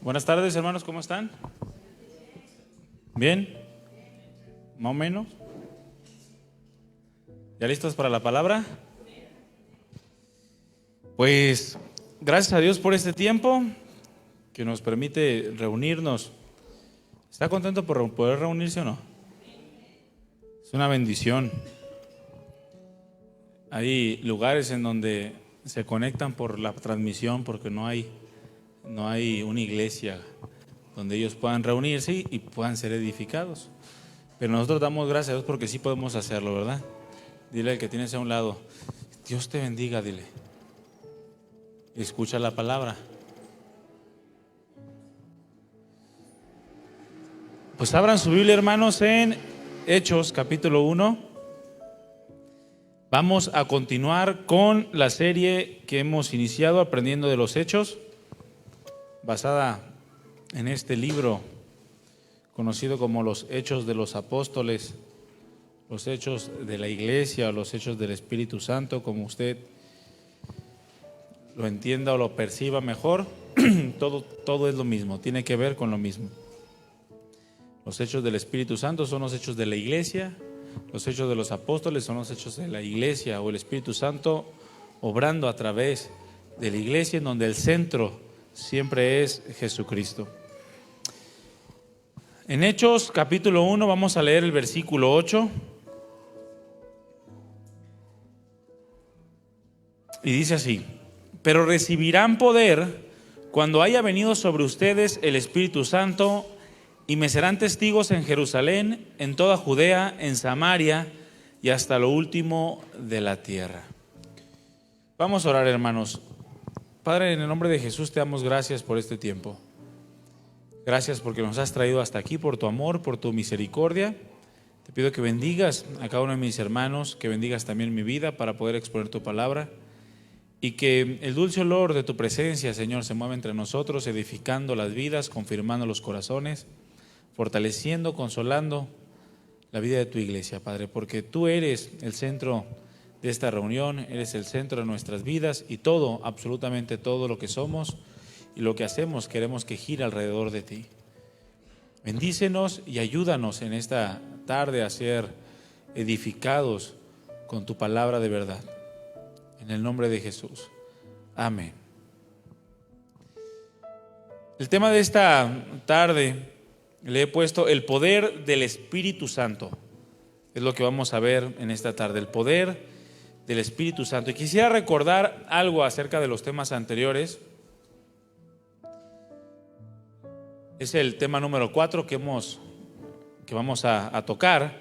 Buenas tardes, hermanos, ¿cómo están? ¿Bien? ¿Más o menos? ¿Ya listos para la palabra? Pues gracias a Dios por este tiempo que nos permite reunirnos. ¿Está contento por poder reunirse o no? Es una bendición. Hay lugares en donde se conectan por la transmisión porque no hay una iglesia donde ellos puedan reunirse y puedan ser edificados. Pero nosotros damos gracias a Dios porque sí podemos hacerlo, ¿verdad? Dile al que tienes a un lado, Dios te bendiga, dile. Escucha la palabra. Pues abran su Biblia, hermanos, en Hechos capítulo 1. Vamos a continuar con la serie que hemos iniciado aprendiendo de los Hechos, basada en este libro conocido como los Hechos de los Apóstoles, los Hechos de la Iglesia, los Hechos del Espíritu Santo, como usted lo entienda o lo perciba mejor. todo es lo mismo, tiene que ver con lo mismo. Los Hechos del Espíritu Santo son los Hechos de la Iglesia, los Hechos de los Apóstoles son los Hechos de la Iglesia o el Espíritu Santo obrando a través de la Iglesia, en donde el centro siempre es Jesucristo. En Hechos capítulo 1 vamos a leer el versículo 8 y dice así: pero recibirán poder cuando haya venido sobre ustedes el Espíritu Santo, y me serán testigos en Jerusalén, en toda Judea, en Samaria y hasta lo último de la tierra. Vamos a orar, hermanos. Padre, en el nombre de Jesús te damos gracias por este tiempo. Gracias porque nos has traído hasta aquí, por tu amor, por tu misericordia. Te pido que bendigas a cada uno de mis hermanos, que bendigas también mi vida para poder exponer tu palabra, y que el dulce olor de tu presencia, Señor, se mueva entre nosotros, edificando las vidas, confirmando los corazones, fortaleciendo, consolando la vida de tu iglesia, Padre, porque tú eres el centro de esta reunión, eres el centro de nuestras vidas, y todo, absolutamente todo lo que somos y lo que hacemos queremos que gire alrededor de ti. Bendícenos y ayúdanos en esta tarde a ser edificados con tu palabra de verdad. En el nombre de Jesús. Amén. El tema de esta tarde le he puesto el poder del Espíritu Santo. Es lo que vamos a ver en esta tarde, el poder del Espíritu Santo. Y quisiera recordar algo acerca de los temas anteriores. Es el tema número 4 que vamos a tocar.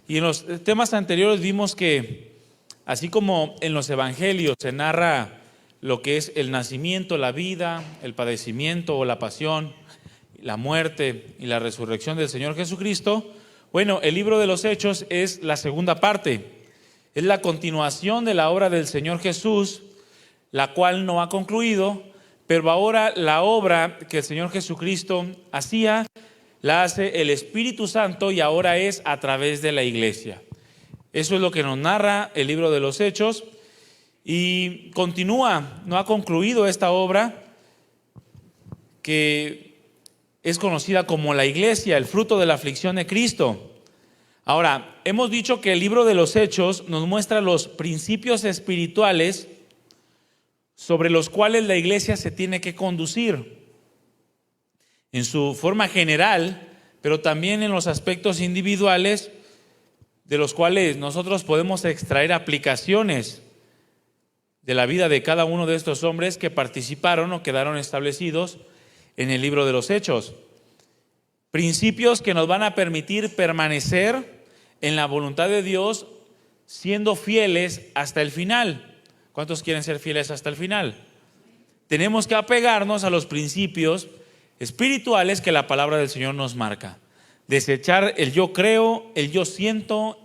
Y en los temas anteriores vimos que, así como en los evangelios se narra lo que es el nacimiento, la vida, el padecimiento o la pasión, la muerte y la resurrección del Señor Jesucristo, bueno, el libro de los Hechos es la segunda parte. Es la continuación de la obra del Señor Jesús, la cual no ha concluido, pero ahora la obra que el Señor Jesucristo hacía, la hace el Espíritu Santo, y ahora es a través de la iglesia. Eso es lo que nos narra el libro de los Hechos, y continúa, no ha concluido esta obra que es conocida como la iglesia, el fruto de la aflicción de Cristo. Ahora, hemos dicho que el libro de los Hechos nos muestra los principios espirituales sobre los cuales la iglesia se tiene que conducir en su forma general, pero también en los aspectos individuales, de los cuales nosotros podemos extraer aplicaciones de la vida de cada uno de estos hombres que participaron o quedaron establecidos en el libro de los Hechos. Principios que nos van a permitir permanecer en la voluntad de Dios, siendo fieles hasta el final. ¿Cuántos quieren ser fieles hasta el final? Tenemos que apegarnos a los principios espirituales que la palabra del Señor nos marca. Desechar el yo creo, el yo siento,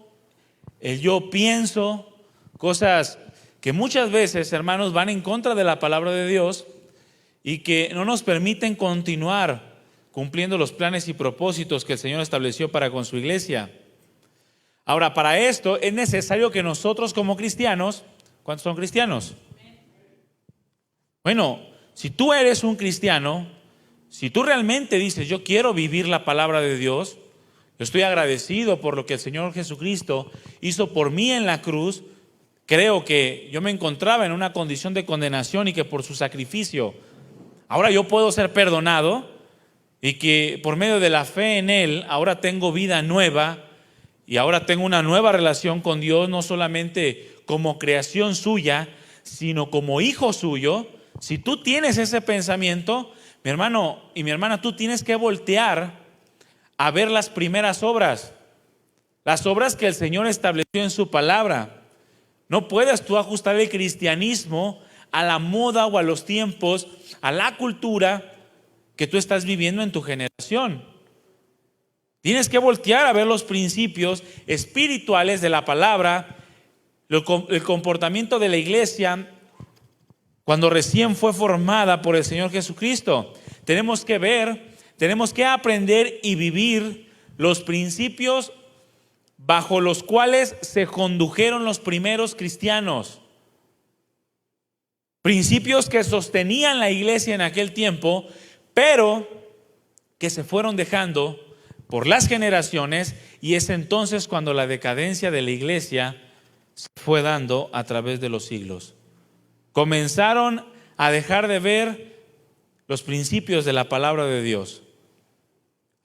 el yo pienso, cosas que muchas veces, hermanos, van en contra de la palabra de Dios y que no nos permiten continuar cumpliendo los planes y propósitos que el Señor estableció para con su iglesia. Ahora, para esto es necesario que nosotros como cristianos, ¿cuántos son cristianos? Bueno, si tú eres un cristiano, Si tú realmente dices, yo quiero vivir la palabra de Dios, yo estoy agradecido por lo que el Señor Jesucristo hizo por mí en la cruz, creo que yo me encontraba en una condición de condenación y que por su sacrificio ahora yo puedo ser perdonado y que por medio de la fe en Él ahora tengo vida nueva y ahora tengo una nueva relación con Dios, no solamente como creación suya, sino como hijo suyo. Si tú tienes ese pensamiento, mi hermano y mi hermana, tú tienes que voltear a ver las primeras obras, las obras que el Señor estableció en su palabra. No puedes tú ajustar el cristianismo a la moda o a los tiempos, a la cultura que tú estás viviendo en tu generación. Tienes que voltear a ver los principios espirituales de la palabra, el comportamiento de la iglesia cuando recién fue formada por el Señor Jesucristo. Tenemos que ver, tenemos que aprender y vivir los principios bajo los cuales se condujeron los primeros cristianos. Principios que sostenían la iglesia en aquel tiempo, pero que se fueron dejando por las generaciones, y es entonces cuando la decadencia de la iglesia se fue dando a través de los siglos. Comenzaron a dejar de ver los principios de la palabra de Dios.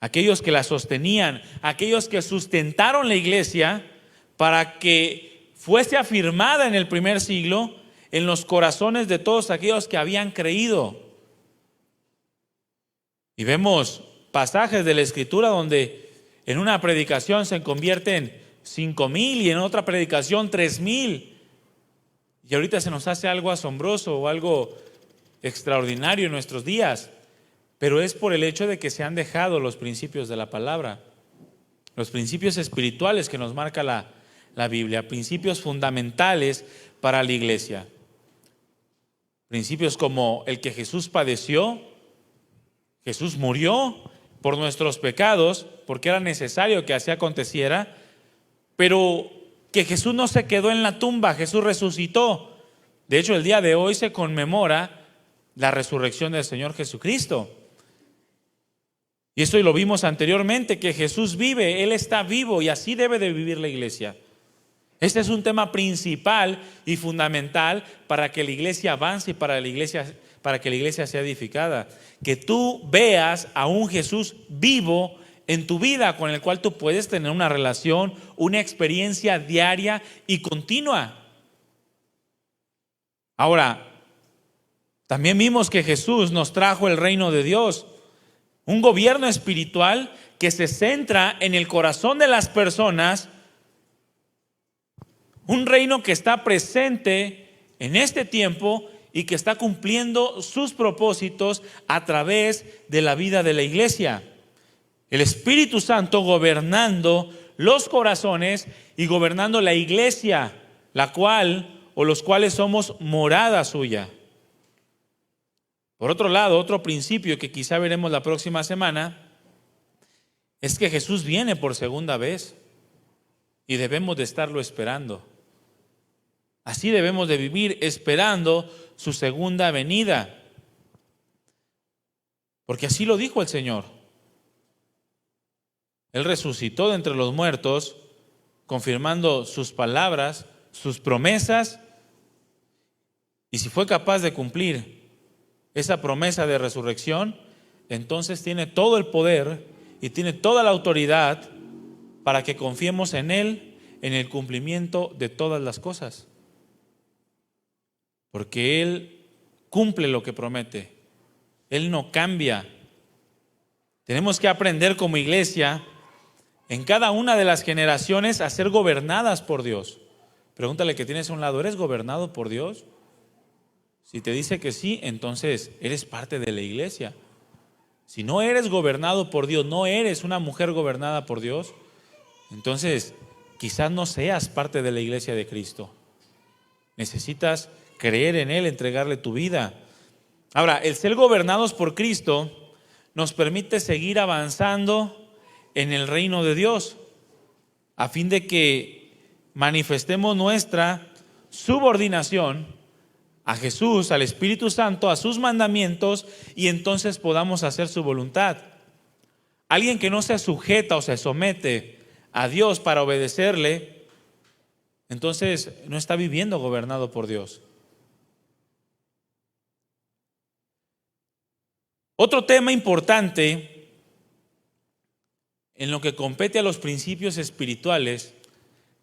Aquellos que la sostenían, aquellos que sustentaron la iglesia para que fuese afirmada en el primer siglo en los corazones de todos aquellos que habían creído. Y vemos pasajes de la Escritura donde en una predicación se convierten 5,000 y en otra predicación 3,000. Y ahorita se nos hace algo asombroso o algo extraordinario en nuestros días, pero es por el hecho de que se han dejado los principios de la palabra, los principios espirituales que nos marca la Biblia, principios fundamentales para la iglesia. Principios como el que Jesús padeció, Jesús murió por nuestros pecados, porque era necesario que así aconteciera, pero que Jesús no se quedó en la tumba, Jesús resucitó. De hecho, el día de hoy se conmemora la resurrección del Señor Jesucristo. Y eso lo vimos anteriormente, que Jesús vive, Él está vivo y así debe de vivir la iglesia. Este es un tema principal y fundamental para que la iglesia avance y para que la iglesia sea edificada. Que tú veas a un Jesús vivo en tu vida, con el cual tú puedes tener una relación, una experiencia diaria y continua. Ahora, también vimos que Jesús nos trajo el reino de Dios, un gobierno espiritual que se centra en el corazón de las personas, un reino que está presente en este tiempo y que está cumpliendo sus propósitos a través de la vida de la iglesia. El Espíritu Santo gobernando los corazones y gobernando la iglesia, la cual o los cuales somos morada suya. Por otro lado, otro principio que quizá veremos la próxima semana es que Jesús viene por segunda vez y debemos de estarlo esperando. Así debemos de vivir, esperando su segunda venida. Porque así lo dijo el Señor. Él resucitó de entre los muertos, confirmando sus palabras, sus promesas, y si fue capaz de cumplir esa promesa de resurrección, entonces tiene todo el poder y tiene toda la autoridad para que confiemos en Él, en el cumplimiento de todas las cosas. Porque Él cumple lo que promete. Él no cambia. Tenemos que aprender como iglesia en cada una de las generaciones a ser gobernadas por Dios. Pregúntale que tienes a un lado, ¿eres gobernado por Dios? Si te dice que sí, entonces eres parte de la iglesia. Si no eres gobernado por Dios, no eres una mujer gobernada por Dios, entonces quizás no seas parte de la iglesia de Cristo. Necesitas creer en Él, entregarle tu vida. Ahora, el ser gobernados por Cristo nos permite seguir avanzando en el reino de Dios, a fin de que manifestemos nuestra subordinación a Jesús, al Espíritu Santo, a sus mandamientos, y entonces podamos hacer su voluntad. Alguien que no se sujeta o se somete a Dios para obedecerle, entonces no está viviendo gobernado por Dios. Otro tema importante en lo que compete a los principios espirituales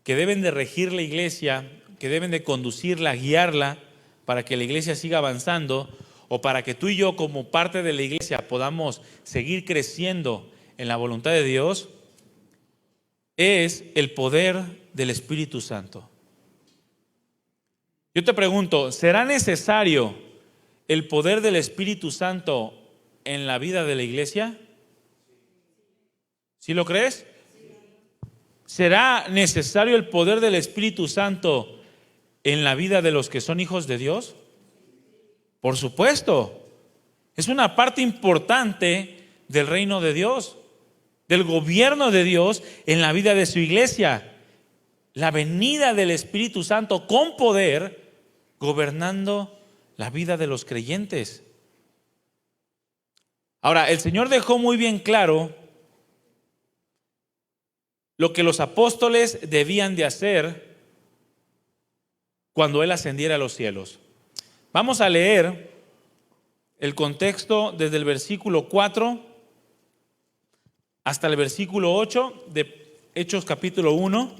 que deben de regir la iglesia, que deben de conducirla, guiarla para que la iglesia siga avanzando, o para que tú y yo como parte de la iglesia podamos seguir creciendo en la voluntad de Dios, es el poder del Espíritu Santo. Yo te pregunto, ¿será necesario el poder del Espíritu Santo en la vida de la iglesia? ¿Sí lo crees? ¿Será necesario el poder del Espíritu Santo en la vida de los que son hijos de Dios? Por supuesto. Es una parte importante del reino de Dios, del gobierno de Dios en la vida de su iglesia. La venida del Espíritu Santo con poder, gobernando la vida de los creyentes. Ahora, el Señor dejó muy bien claro lo que los apóstoles debían de hacer cuando Él ascendiera a los cielos. Vamos a leer el contexto desde el versículo 4 hasta el versículo 8 de Hechos capítulo 1,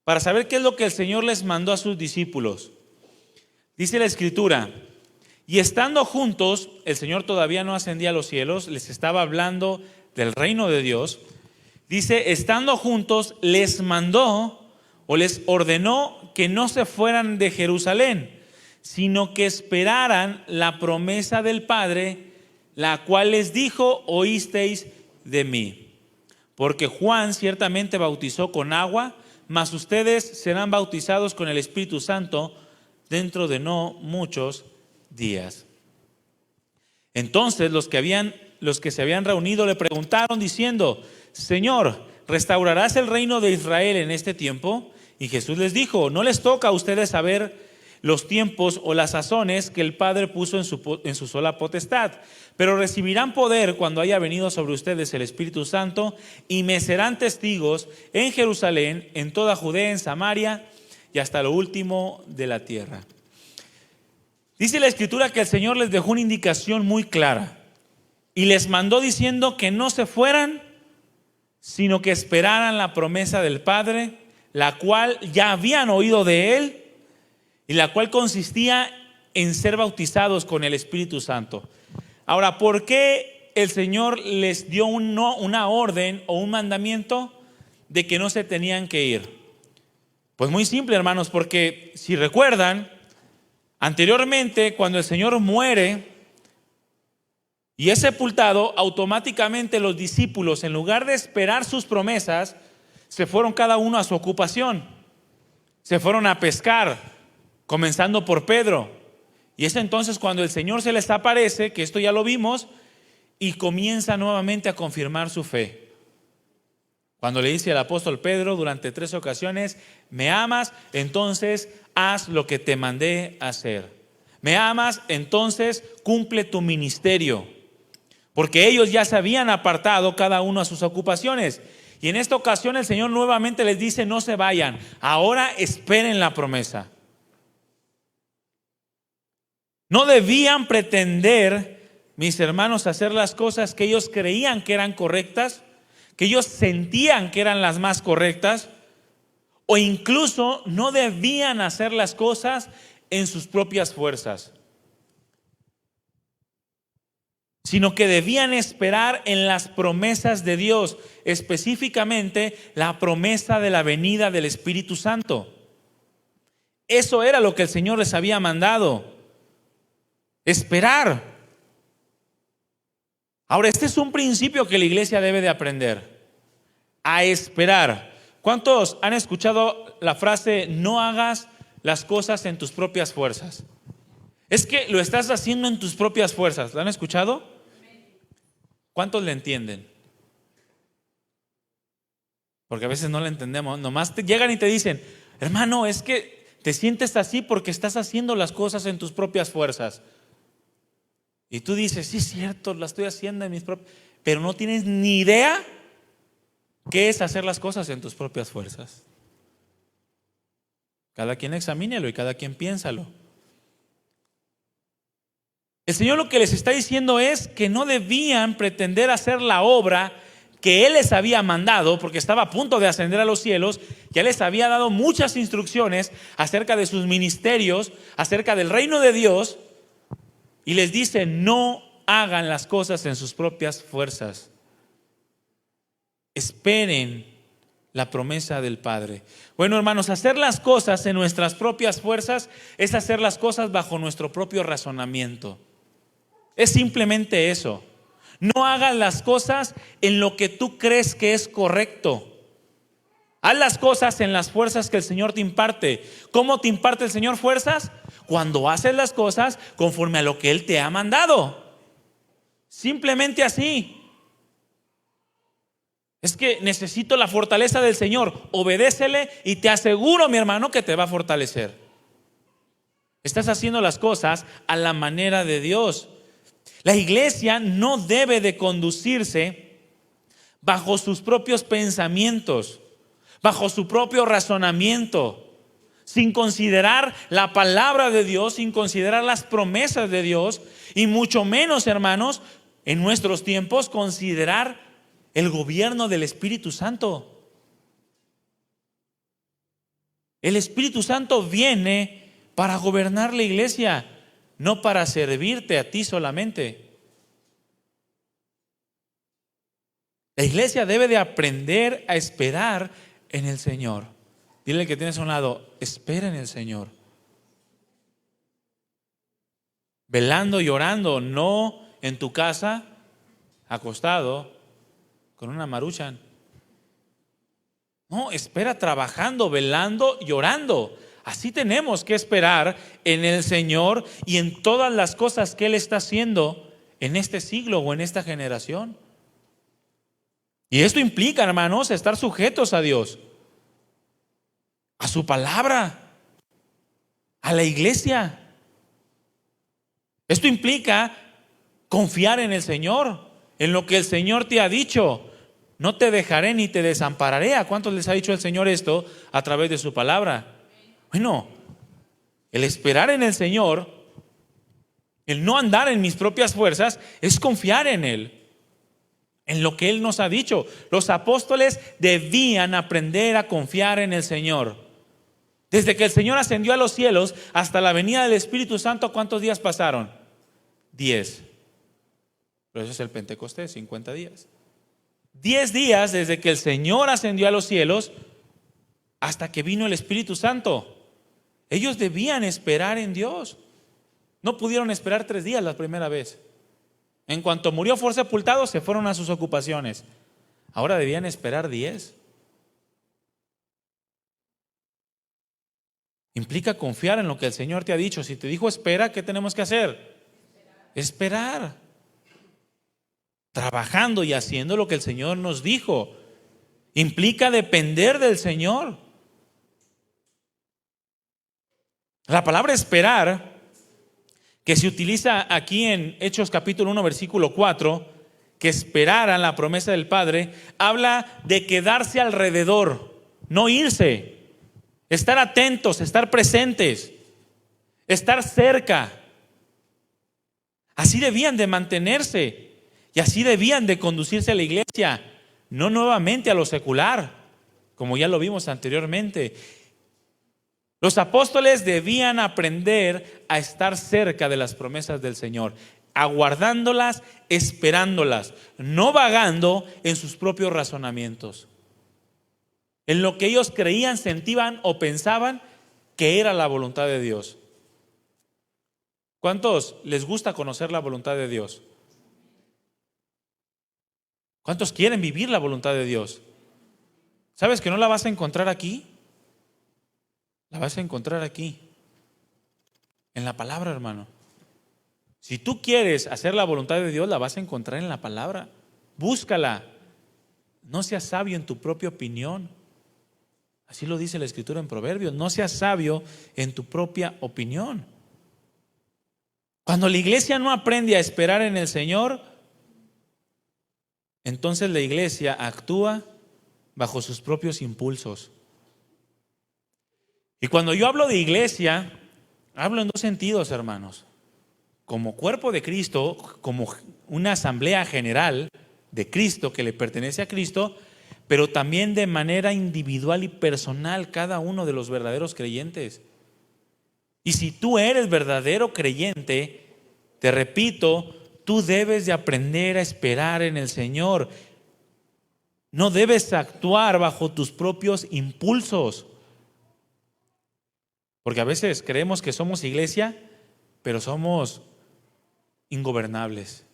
para saber qué es lo que el Señor les mandó a sus discípulos. Dice la Escritura: y estando juntos, el Señor todavía no ascendía a los cielos, les estaba hablando del reino de Dios. Dice, estando juntos, les mandó o les ordenó que no se fueran de Jerusalén, sino que esperaran la promesa del Padre, la cual les dijo, oísteis de mí. Porque Juan ciertamente bautizó con agua, mas ustedes serán bautizados con el Espíritu Santo dentro de no muchos días. Entonces los que se habían reunido le preguntaron diciendo, Señor, ¿restaurarás el reino de Israel en este tiempo? Y Jesús les dijo, no les toca a ustedes saber los tiempos o las sazones que el Padre puso en su sola potestad, pero recibirán poder cuando haya venido sobre ustedes el Espíritu Santo, y me serán testigos en Jerusalén, en toda Judea, en Samaria y hasta lo último de la tierra. Dice la Escritura que el Señor les dejó una indicación muy clara y les mandó diciendo que no se fueran, sino que esperaran la promesa del Padre, la cual ya habían oído de Él y la cual consistía en ser bautizados con el Espíritu Santo. Ahora, ¿por qué el Señor les dio una orden o un mandamiento de que no se tenían que ir? Pues muy simple, hermanos, porque si recuerdan, anteriormente cuando el Señor muere y es sepultado, automáticamente los discípulos, en lugar de esperar sus promesas, se fueron cada uno a su ocupación. Se fueron a pescar, comenzando por Pedro. Y es entonces cuando el Señor se les aparece, que esto ya lo vimos, y comienza nuevamente a confirmar su fe. Cuando le dice al apóstol Pedro durante 3 ocasiones, ¿me amas? Entonces haz lo que te mandé hacer. ¿Me amas? Entonces cumple tu ministerio. Porque ellos ya se habían apartado cada uno a sus ocupaciones. Y en esta ocasión el Señor nuevamente les dice, no se vayan, ahora esperen la promesa. No debían pretender, mis hermanos, hacer las cosas que ellos creían que eran correctas, que ellos sentían que eran las más correctas, o incluso no debían hacer las cosas en sus propias fuerzas, sino que debían esperar en las promesas de Dios, específicamente la promesa de la venida del Espíritu Santo. Eso era lo que el Señor les había mandado, esperar. Ahora, este es un principio que la iglesia debe de aprender, a esperar. ¿Cuántos han escuchado la frase, no hagas las cosas en tus propias fuerzas? Es que lo estás haciendo en tus propias fuerzas. ¿Lo han escuchado? ¿Cuántos le entienden? Porque a veces no le entendemos. Nomás te llegan y te dicen, hermano, es que Te sientes así porque estás haciendo las cosas en tus propias fuerzas. Y tú dices, sí es cierto, la estoy haciendo en mis propias, pero no tienes ni idea qué es hacer las cosas en tus propias fuerzas. Cada quien examínelo y cada quien piénsalo. El Señor lo que les está diciendo es que no debían pretender hacer la obra que Él les había mandado, porque estaba a punto de ascender a los cielos. Ya les había dado muchas instrucciones acerca de sus ministerios, acerca del reino de Dios, y les dice: no hagan las cosas en sus propias fuerzas. Esperen la promesa del Padre. Bueno, hermanos, hacer las cosas en nuestras propias fuerzas es hacer las cosas bajo nuestro propio razonamiento. Es simplemente eso. No hagas las cosas en lo que tú crees que es correcto. Haz las cosas en las fuerzas que el Señor te imparte. ¿Cómo te imparte el Señor fuerzas? Cuando haces las cosas conforme a lo que Él te ha mandado. Simplemente así. Es que necesito la fortaleza del Señor. Obedécele y te aseguro, mi hermano, que te va a fortalecer. Estás haciendo las cosas a la manera de Dios. La iglesia no debe de conducirse bajo sus propios pensamientos, bajo su propio razonamiento, sin considerar la palabra de Dios, sin considerar las promesas de Dios, y mucho menos, hermanos, en nuestros tiempos, considerar el gobierno del Espíritu Santo. El Espíritu Santo viene para gobernar la iglesia, no para servirte a ti solamente. La iglesia debe de aprender a esperar en el Señor. Dile al que tienes a un lado: espera en el Señor. Velando y orando, no en tu casa, acostado, con una maruchan. No, espera trabajando, velando y orando. Así tenemos que esperar en el Señor y en todas las cosas que Él está haciendo en este siglo o en esta generación. Y esto implica, hermanos, estar sujetos a Dios, a su palabra, a la iglesia. Esto implica confiar en el Señor, en lo que el Señor te ha dicho. No te dejaré ni te desampararé. ¿A cuántos les ha dicho el Señor esto a través de su palabra? Bueno, el esperar en el Señor, el no andar en mis propias fuerzas, es confiar en Él, en lo que Él nos ha dicho. Los apóstoles debían aprender a confiar en el Señor. Desde que el Señor ascendió a los cielos hasta la venida del Espíritu Santo, ¿cuántos días pasaron? 10. Pero eso es el Pentecostés, 50 días. 10 días desde que el Señor ascendió a los cielos hasta que vino el Espíritu Santo. Ellos debían esperar en Dios. No pudieron esperar 3 días la primera vez. En cuanto murió, fue sepultado, se fueron a sus ocupaciones. Ahora debían esperar 10. Implica confiar en lo que el Señor te ha dicho. Si te dijo espera, ¿qué tenemos que hacer? Esperar. Trabajando y haciendo lo que el Señor nos dijo. Implica depender del Señor. La palabra esperar, que se utiliza aquí en Hechos capítulo 1 versículo 4, que esperaran la promesa del Padre, habla de quedarse alrededor, no irse, estar atentos, estar presentes, estar cerca. Así debían de mantenerse y así debían de conducirse a la iglesia, no nuevamente a lo secular, como ya lo vimos anteriormente. Los apóstoles debían aprender a estar cerca de las promesas del Señor, aguardándolas, esperándolas, no vagando en sus propios razonamientos, en lo que ellos creían, sentían o pensaban que era la voluntad de Dios. ¿Cuántos les gusta conocer la voluntad de Dios? ¿Cuántos quieren vivir la voluntad de Dios? ¿Sabes que no la vas a encontrar aquí? La vas a encontrar aquí, en la palabra, hermano. Si tú quieres hacer la voluntad de Dios, la vas a encontrar en la palabra. Búscala. No seas sabio en tu propia opinión. Así lo dice la Escritura en Proverbios. No seas sabio en tu propia opinión. Cuando la iglesia no aprende a esperar en el Señor, entonces la iglesia actúa bajo sus propios impulsos. Y cuando yo hablo de iglesia, hablo en dos sentidos, hermanos. Como cuerpo de Cristo, como una asamblea general de Cristo que le pertenece a Cristo, pero también de manera individual y personal cada uno de los verdaderos creyentes. Y si tú eres verdadero creyente, te repito, tú debes de aprender a esperar en el Señor. No debes actuar bajo tus propios impulsos. Porque a veces creemos que somos iglesia, pero somos ingobernables.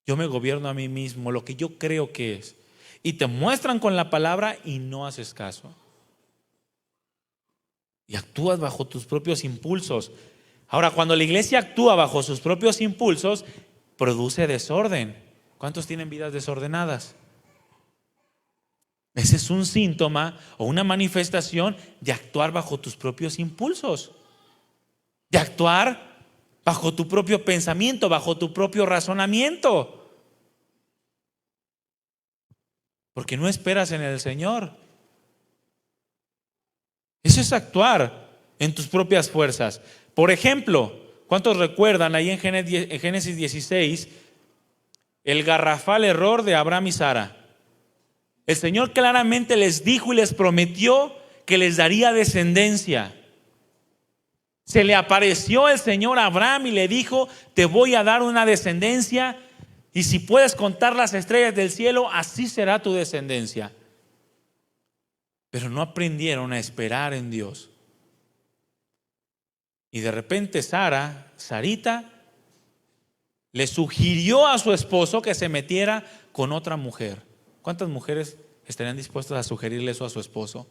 Yo me gobierno a mí mismo, lo que yo creo que es. Y te muestran con la palabra y no haces caso. Y actúas bajo tus propios impulsos. Ahora, cuando la iglesia actúa bajo sus propios impulsos, produce desorden. ¿Cuántos tienen vidas desordenadas? Ese es un síntoma o una manifestación de actuar bajo tus propios impulsos. De actuar bajo tu propio pensamiento, bajo tu propio razonamiento. Porque no esperas en el Señor. Eso es actuar en tus propias fuerzas. Por ejemplo, ¿cuántos recuerdan ahí en Génesis 16 el garrafal error de Abraham y Sara? El Señor claramente les dijo y les prometió que les daría descendencia. Se le apareció el Señor a Abraham y le dijo: te voy a dar una descendencia, y si puedes contar las estrellas del cielo, así será tu descendencia. Pero no aprendieron a esperar en Dios. Y de repente Sarita, le sugirió a su esposo que se metiera con otra mujer. ¿Cuántas mujeres estarían dispuestas a sugerirle eso a su esposo?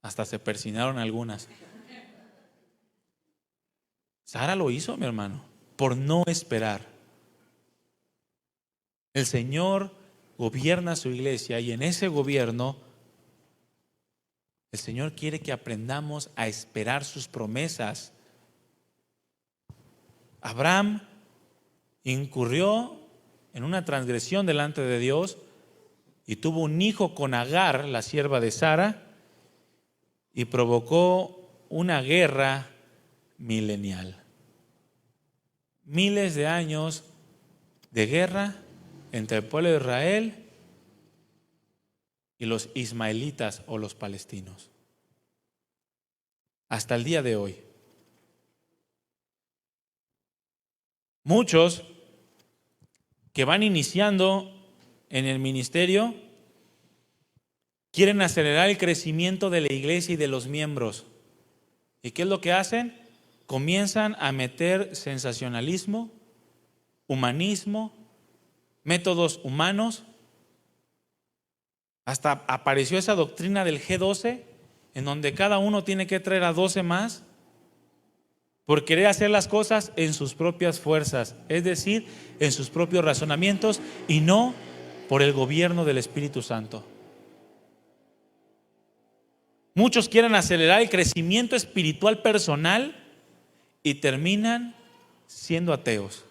Hasta se persinaron algunas. Sara lo hizo, mi hermano, por no esperar. El Señor gobierna su iglesia, y en ese gobierno el Señor quiere que aprendamos a esperar sus promesas. Abraham incurrió en una transgresión delante de Dios y tuvo un hijo con Agar, la sierva de Sara, y provocó una guerra milenial. Miles de años de guerra entre el pueblo de Israel y los ismaelitas o los palestinos. Hasta el día de hoy. Muchos que van iniciando en el ministerio quieren acelerar el crecimiento de la iglesia y de los miembros. ¿Y qué es lo que hacen? Comienzan a meter sensacionalismo, humanismo, métodos humanos. Hasta apareció esa doctrina del G12, en donde cada uno tiene que traer a 12 más por querer hacer las cosas en sus propias fuerzas, es decir, en sus propios razonamientos, y no por el gobierno del Espíritu Santo. Muchos quieren acelerar el crecimiento espiritual personal y terminan siendo ateos.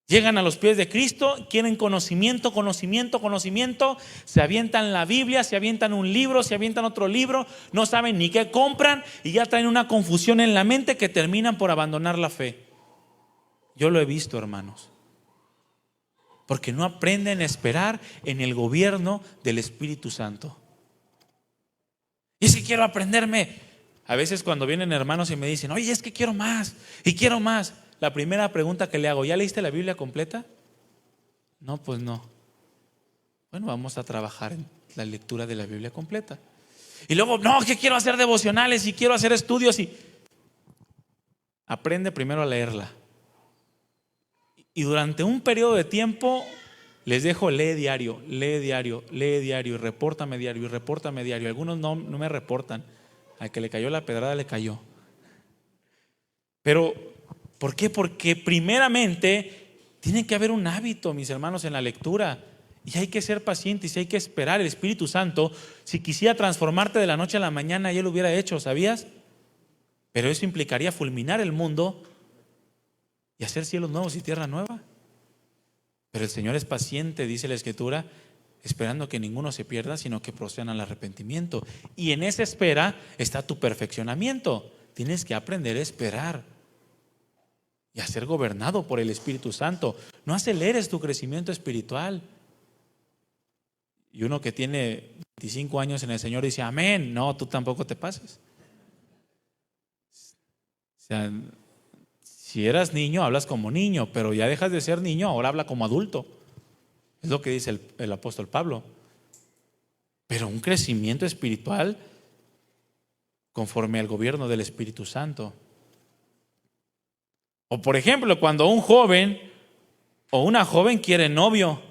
Llegan a los pies de Cristo, quieren conocimiento, se avientan la Biblia, se avientan un libro, se avientan otro libro, no saben ni qué compran y ya traen una confusión en la mente que terminan por abandonar la fe. Yo lo he visto, hermanos, porque no aprenden a esperar en el gobierno del Espíritu Santo. Y si quiero aprenderme, a veces cuando vienen hermanos y me dicen: oye, es que quiero más y quiero más. La primera pregunta que le hago: ¿ya leíste la Biblia completa? No, pues no. Bueno, vamos a trabajar en la lectura de la Biblia completa. Y luego: no, que quiero hacer devocionales y quiero hacer estudios. Y aprende primero a leerla. Y durante un periodo de tiempo les dejo: lee diario, y repórtame diario. Algunos no me reportan. Al que le cayó la pedrada le cayó. Pero ¿por qué? Porque primeramente tiene que haber un hábito, mis hermanos, en la lectura. Y hay que ser pacientes y hay que esperar. El Espíritu Santo, si quisiera transformarte de la noche a la mañana, ya lo hubiera hecho, ¿sabías? Pero eso implicaría fulminar el mundo y hacer cielos nuevos y tierra nueva. Pero el Señor es paciente, dice la Escritura, esperando que ninguno se pierda, sino que procedan al arrepentimiento. Y en esa espera está tu perfeccionamiento. Tienes que aprender a esperar y a ser gobernado por el Espíritu Santo. No aceleres tu crecimiento espiritual. Y uno que tiene 25 años en el Señor dice, amén. No, tú tampoco te pases. O sea, si eras niño, hablas como niño, pero ya dejas de ser niño, ahora habla como adulto. Es lo que dice el apóstol Pablo. Pero un crecimiento espiritual conforme al gobierno del Espíritu Santo. O por ejemplo, cuando un joven o una joven quiere novio.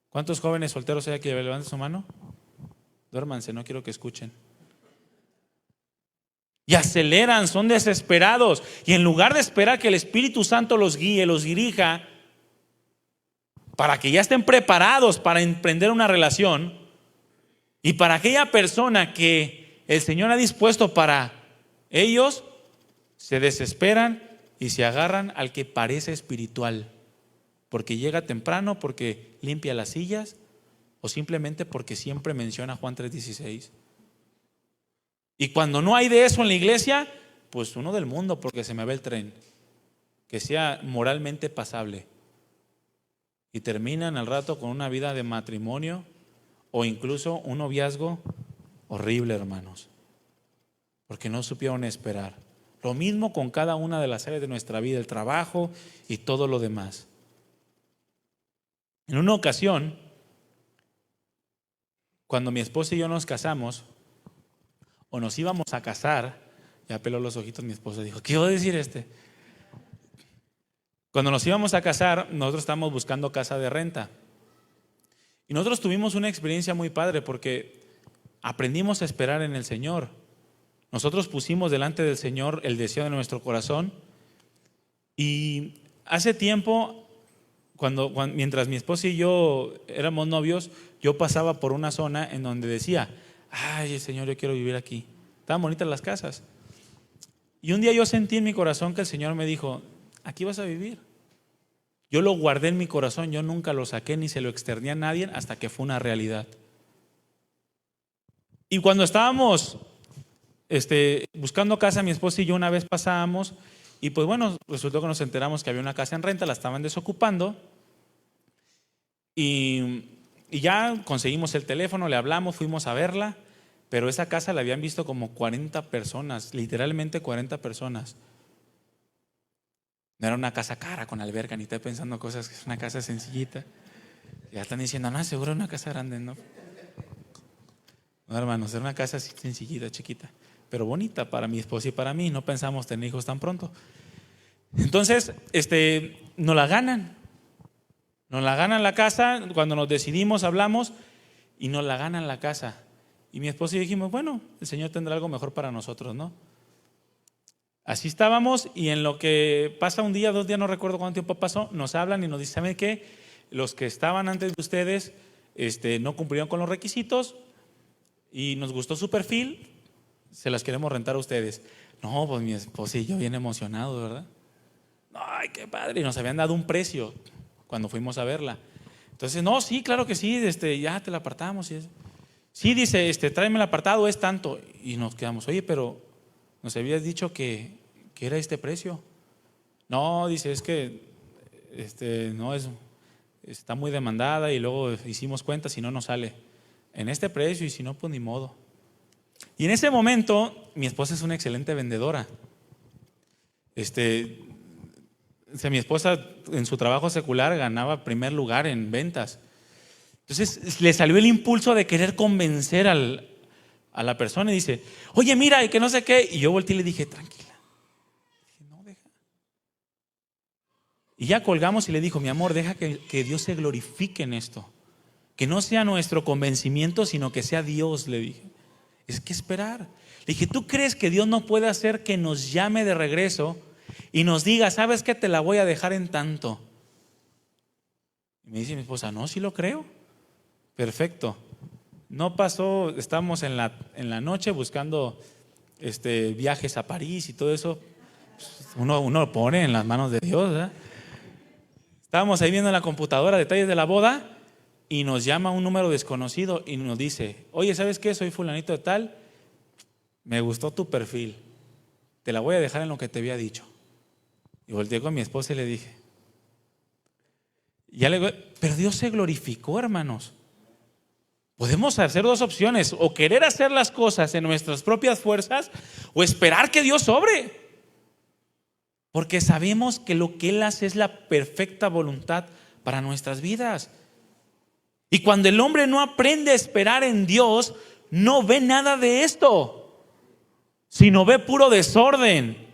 ¿Cuántos jóvenes solteros hay aquí? Levanten su mano. Duérmanse, no quiero que escuchen. Y aceleran, son desesperados. Y en lugar de esperar que el Espíritu Santo los guíe, los dirija, para que ya estén preparados para emprender una relación, y para aquella persona que el Señor ha dispuesto para ellos, se desesperan y se agarran al que parece espiritual. Porque llega temprano, porque limpia las sillas, o simplemente porque siempre menciona Juan 3:16. Y cuando no hay de eso en la iglesia, pues uno del mundo, porque se me ve el tren. Que sea moralmente pasable. Y terminan al rato con una vida de matrimonio o incluso un noviazgo horrible, hermanos. Porque no supieron esperar. Lo mismo con cada una de las áreas de nuestra vida, el trabajo y todo lo demás. En una ocasión, cuando mi esposa y yo nos casamos, o nos íbamos a casar, ya peló los ojitos mi esposa, dijo, ¿qué iba a decir este? Cuando nos íbamos a casar, nosotros estábamos buscando casa de renta. Y nosotros tuvimos una experiencia muy padre porque aprendimos a esperar en el Señor. Nosotros pusimos delante del Señor el deseo de nuestro corazón. Y hace tiempo, mientras mi esposa y yo éramos novios, yo pasaba por una zona en donde decía, ay, Señor, yo quiero vivir aquí. Estaban bonitas las casas. Y un día yo sentí en mi corazón que el Señor me dijo, aquí vas a vivir. Yo lo guardé en mi corazón, yo nunca lo saqué ni se lo externé a nadie hasta que fue una realidad. Y cuando estábamos buscando casa, mi esposa y yo una vez pasábamos y pues bueno, resultó que nos enteramos que había una casa en renta, la estaban desocupando y ya conseguimos el teléfono, le hablamos, fuimos a verla, pero esa casa la habían visto como 40 personas, literalmente 40 personas. No era una casa cara con alberca, ni estoy pensando cosas, que es una casa sencillita. Ya están diciendo, no, seguro una casa grande, ¿no? No, hermanos, era una casa así sencillita, chiquita, pero bonita para mi esposa y para mí. No pensamos tener hijos tan pronto. Entonces, nos la ganan. Nos la ganan la casa. Cuando nos decidimos, hablamos y nos la ganan la casa. Y mi esposa y yo dijimos, bueno, el Señor tendrá algo mejor para nosotros, ¿no? Así estábamos y en lo que pasa un día, 2 días, no recuerdo cuánto tiempo pasó, nos hablan y nos dicen, ¿saben qué? Los que estaban antes de ustedes no cumplieron con los requisitos y nos gustó su perfil, se las queremos rentar a ustedes. No, pues mi esposa y yo bien emocionados, ¿verdad? Ay, qué padre. Y nos habían dado un precio cuando fuimos a verla. Entonces, no, sí, claro que sí, ya te la apartamos. Y eso. Sí, dice, tráeme el apartado, es tanto. Y nos quedamos, oye, pero nos habías dicho que era este precio. No, dice, es que no está muy demandada y luego hicimos cuentas y no nos sale en este precio y si no, pues ni modo. Y en ese momento, mi esposa es una excelente vendedora. Mi esposa en su trabajo secular ganaba primer lugar en ventas. Entonces le salió el impulso de querer convencer a la persona y dice, oye, mira, y que no sé qué. Y yo volteé y le dije, tranquila. Dije, no, deja. Y ya colgamos y le dijo, mi amor, deja que Dios se glorifique en esto. Que no sea nuestro convencimiento, sino que sea Dios, le dije. Es que esperar. Le dije, ¿tú crees que Dios no puede hacer que nos llame de regreso y nos diga, sabes que te la voy a dejar en tanto? Y me dice mi esposa, no, sí lo creo. Perfecto. No pasó, estamos en la noche buscando viajes a París y todo eso. Uno lo pone en las manos de Dios, ¿verdad? Estábamos ahí viendo en la computadora detalles de la boda y nos llama un número desconocido y nos dice, oye, ¿sabes qué? Soy fulanito de tal, me gustó tu perfil, te la voy a dejar en lo que te había dicho. Y volteé con mi esposa y le dije, pero Dios se glorificó, hermanos. Podemos hacer dos opciones, o querer hacer las cosas en nuestras propias fuerzas o esperar que Dios obre. Porque sabemos que lo que Él hace es la perfecta voluntad para nuestras vidas. Y cuando el hombre no aprende a esperar en Dios, no ve nada de esto, sino ve puro desorden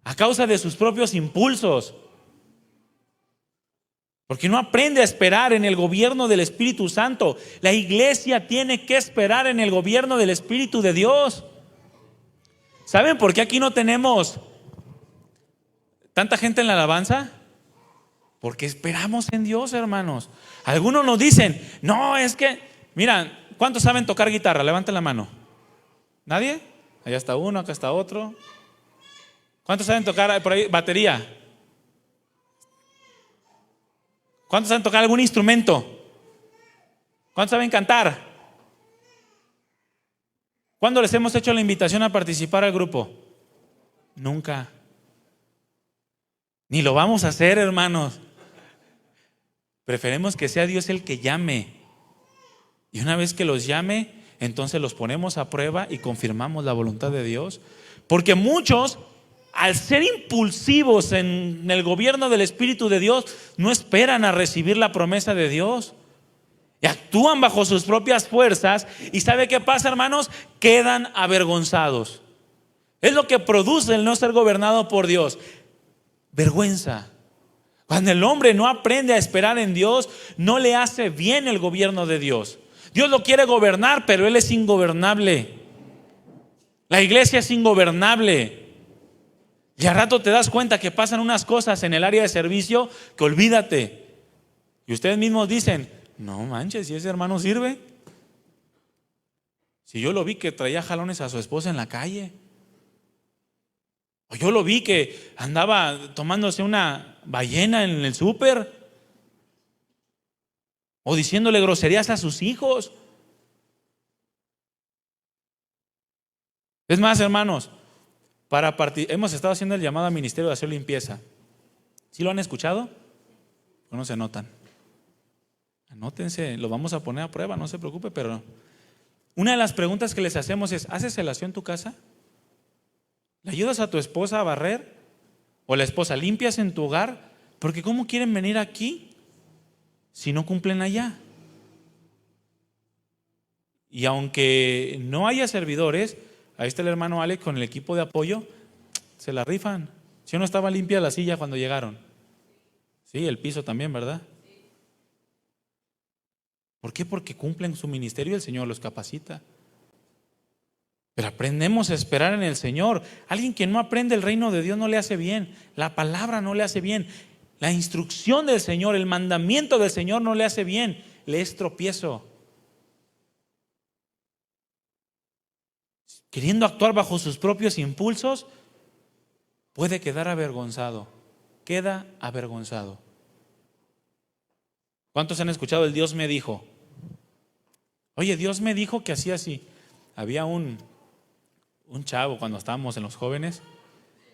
a causa de sus propios impulsos. Porque no aprende a esperar en el gobierno del Espíritu Santo. La iglesia tiene que esperar en el gobierno del Espíritu de Dios. ¿Saben por qué aquí no tenemos tanta gente en la alabanza? Porque esperamos en Dios, hermanos. Algunos nos dicen, no, es que, mira, ¿cuántos saben tocar guitarra? Levanten la mano. ¿Nadie? Allá está uno, acá está otro. ¿Cuántos saben tocar por ahí batería? ¿Cuántos saben tocar algún instrumento? ¿Cuántos saben cantar? ¿Cuándo les hemos hecho la invitación a participar al grupo? Nunca. Ni lo vamos a hacer, hermanos. Preferimos que sea Dios el que llame. Y una vez que los llame, entonces los ponemos a prueba y confirmamos la voluntad de Dios. Porque muchos, al ser impulsivos en el gobierno del Espíritu de Dios, no esperan a recibir la promesa de Dios y actúan bajo sus propias fuerzas. ¿Y sabe qué pasa, hermanos? Quedan avergonzados. Es lo que produce el no ser gobernado por Dios: vergüenza. Cuando el hombre no aprende a esperar en Dios, no le hace bien el gobierno de Dios. Dios lo quiere gobernar, pero Él es ingobernable. La iglesia es ingobernable. Y al rato te das cuenta que pasan unas cosas en el área de servicio que olvídate. Y ustedes mismos dicen, no manches, si ese hermano sirve. Si yo lo vi que traía jalones a su esposa en la calle. O yo lo vi que andaba tomándose una ballena en el súper. O diciéndole groserías a sus hijos. Es más, hermanos, hemos estado haciendo el llamado al ministerio de hacer limpieza. ¿Sí lo han escuchado? ¿O no se anotan? Anótense, lo vamos a poner a prueba, no se preocupe, pero una de las preguntas que les hacemos es, ¿haces celación en tu casa? ¿Le ayudas a tu esposa a barrer? ¿O la esposa limpias en tu hogar? Porque ¿cómo quieren venir aquí si no cumplen allá? Y aunque no haya servidores, ahí está el hermano Alex con el equipo de apoyo, se la rifan. Si no estaba limpia la silla cuando llegaron. Sí, el piso también, ¿verdad? ¿Por qué? Porque cumplen su ministerio y el Señor los capacita. Pero aprendemos a esperar en el Señor. Alguien que no aprende el reino de Dios no le hace bien. La palabra no le hace bien. La instrucción del Señor, el mandamiento del Señor no le hace bien. Le es tropiezo. Queriendo actuar bajo sus propios impulsos, puede quedar avergonzado. Queda avergonzado. ¿Cuántos han escuchado el Dios me dijo? Oye, Dios me dijo que hacía así. Había un chavo cuando estábamos en los jóvenes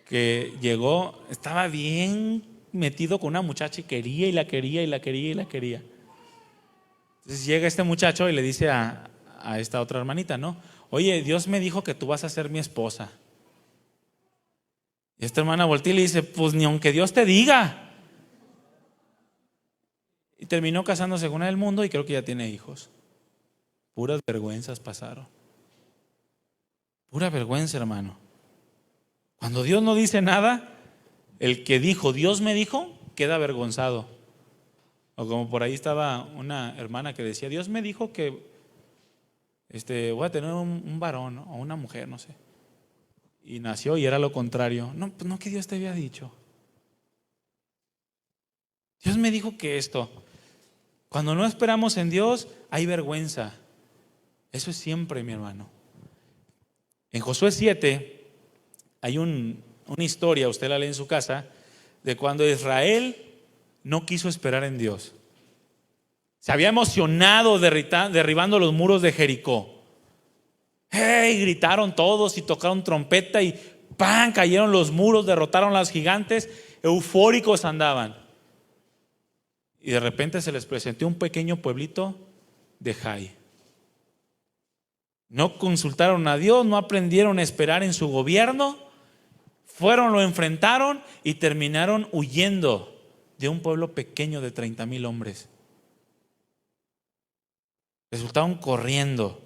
que llegó, estaba bien metido con una muchacha y quería y la quería y la quería y la quería. Entonces llega este muchacho y le dice a esta otra hermanita, ¿no? Oye, Dios me dijo que tú vas a ser mi esposa. Y esta hermana voltea y le dice, pues ni aunque Dios te diga. Y terminó casándose con una del mundo y creo que ya tiene hijos. Puras vergüenzas pasaron. Pura vergüenza, hermano. Cuando Dios no dice nada, el que dijo, Dios me dijo, queda avergonzado. O como por ahí estaba una hermana que decía, Dios me dijo que voy a tener un varón, ¿no? O una mujer, no sé. Y nació y era lo contrario. No, pues no que Dios te había dicho. Dios me dijo que esto. Cuando no esperamos en Dios, hay vergüenza. Eso es siempre, mi hermano. En Josué 7 hay una historia, usted la lee en su casa, de cuando Israel no quiso esperar en Dios. Se había emocionado derribando los muros de Jericó. ¡Hey! Gritaron todos y tocaron trompeta y ¡pam! Cayeron los muros, derrotaron a los gigantes, eufóricos andaban. Y de repente se les presentó un pequeño pueblito de Jai. No consultaron a Dios, no aprendieron a esperar en su gobierno, fueron, lo enfrentaron y terminaron huyendo de un pueblo pequeño de 30,000 hombres. Resultaron corriendo.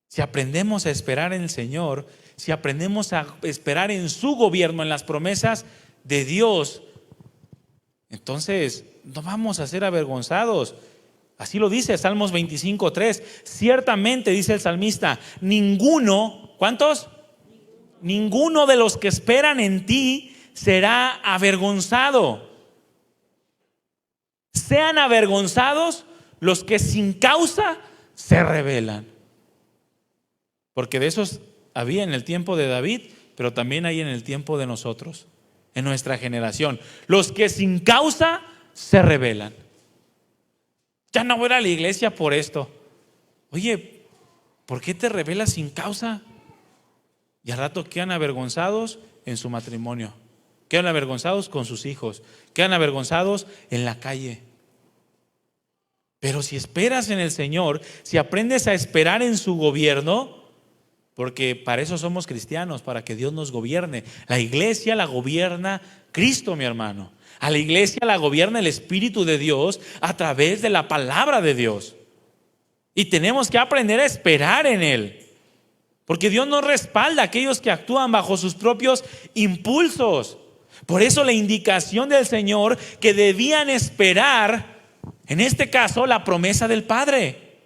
Si aprendemos a esperar en el Señor, si aprendemos a esperar en su gobierno, en las promesas de Dios, entonces no vamos a ser avergonzados. Así lo dice Salmos 25:3. Ciertamente, dice el salmista, ninguno, ¿cuántos? Ninguno de los que esperan en ti será avergonzado. Sean avergonzados los que sin causa se rebelan. Porque de esos había en el tiempo de David, pero también hay en el tiempo de nosotros, en nuestra generación. Los que sin causa se rebelan. Ya no voy a la iglesia por esto. Oye, ¿por qué te rebelas sin causa? Y al rato quedan avergonzados en su matrimonio, quedan avergonzados con sus hijos, quedan avergonzados en la calle. Pero si esperas en el Señor, si aprendes a esperar en su gobierno, porque para eso somos cristianos, para que Dios nos gobierne. La iglesia la gobierna Cristo, mi hermano. A la iglesia la gobierna el Espíritu de Dios a través de la palabra de Dios. Y tenemos que aprender a esperar en Él. Porque Dios no respalda a aquellos que actúan bajo sus propios impulsos. Por eso la indicación del Señor que debían esperar, en este caso, la promesa del Padre.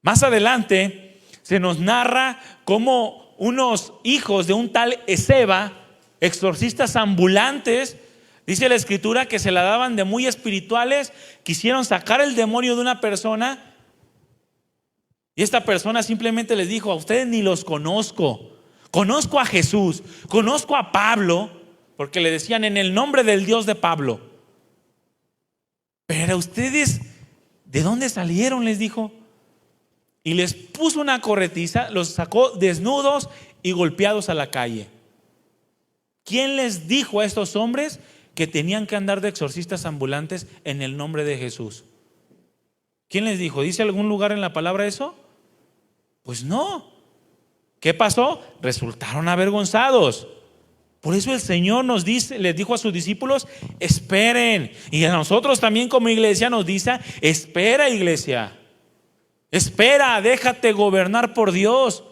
Más adelante se nos narra cómo unos hijos de un tal Esceva, exorcistas ambulantes, dice la Escritura que se la daban de muy espirituales, quisieron sacar el demonio de una persona y esta persona simplemente les dijo: a ustedes ni los conozco, conozco a Jesús, conozco a Pablo, porque le decían en el nombre del Dios de Pablo. Pero ustedes, ¿de dónde salieron?, les dijo. Y les puso una corretiza, los sacó desnudos y golpeados a la calle. ¿Quién les dijo a estos hombres que tenían que andar de exorcistas ambulantes en el nombre de Jesús? ¿Quién les dijo? ¿Dice algún lugar en la palabra eso? Pues no. ¿Qué pasó? Resultaron avergonzados. Por eso el Señor nos dice, les dijo a sus discípulos: esperen. Y a nosotros también como iglesia nos dice: espera, iglesia. Espera, déjate gobernar por Dios.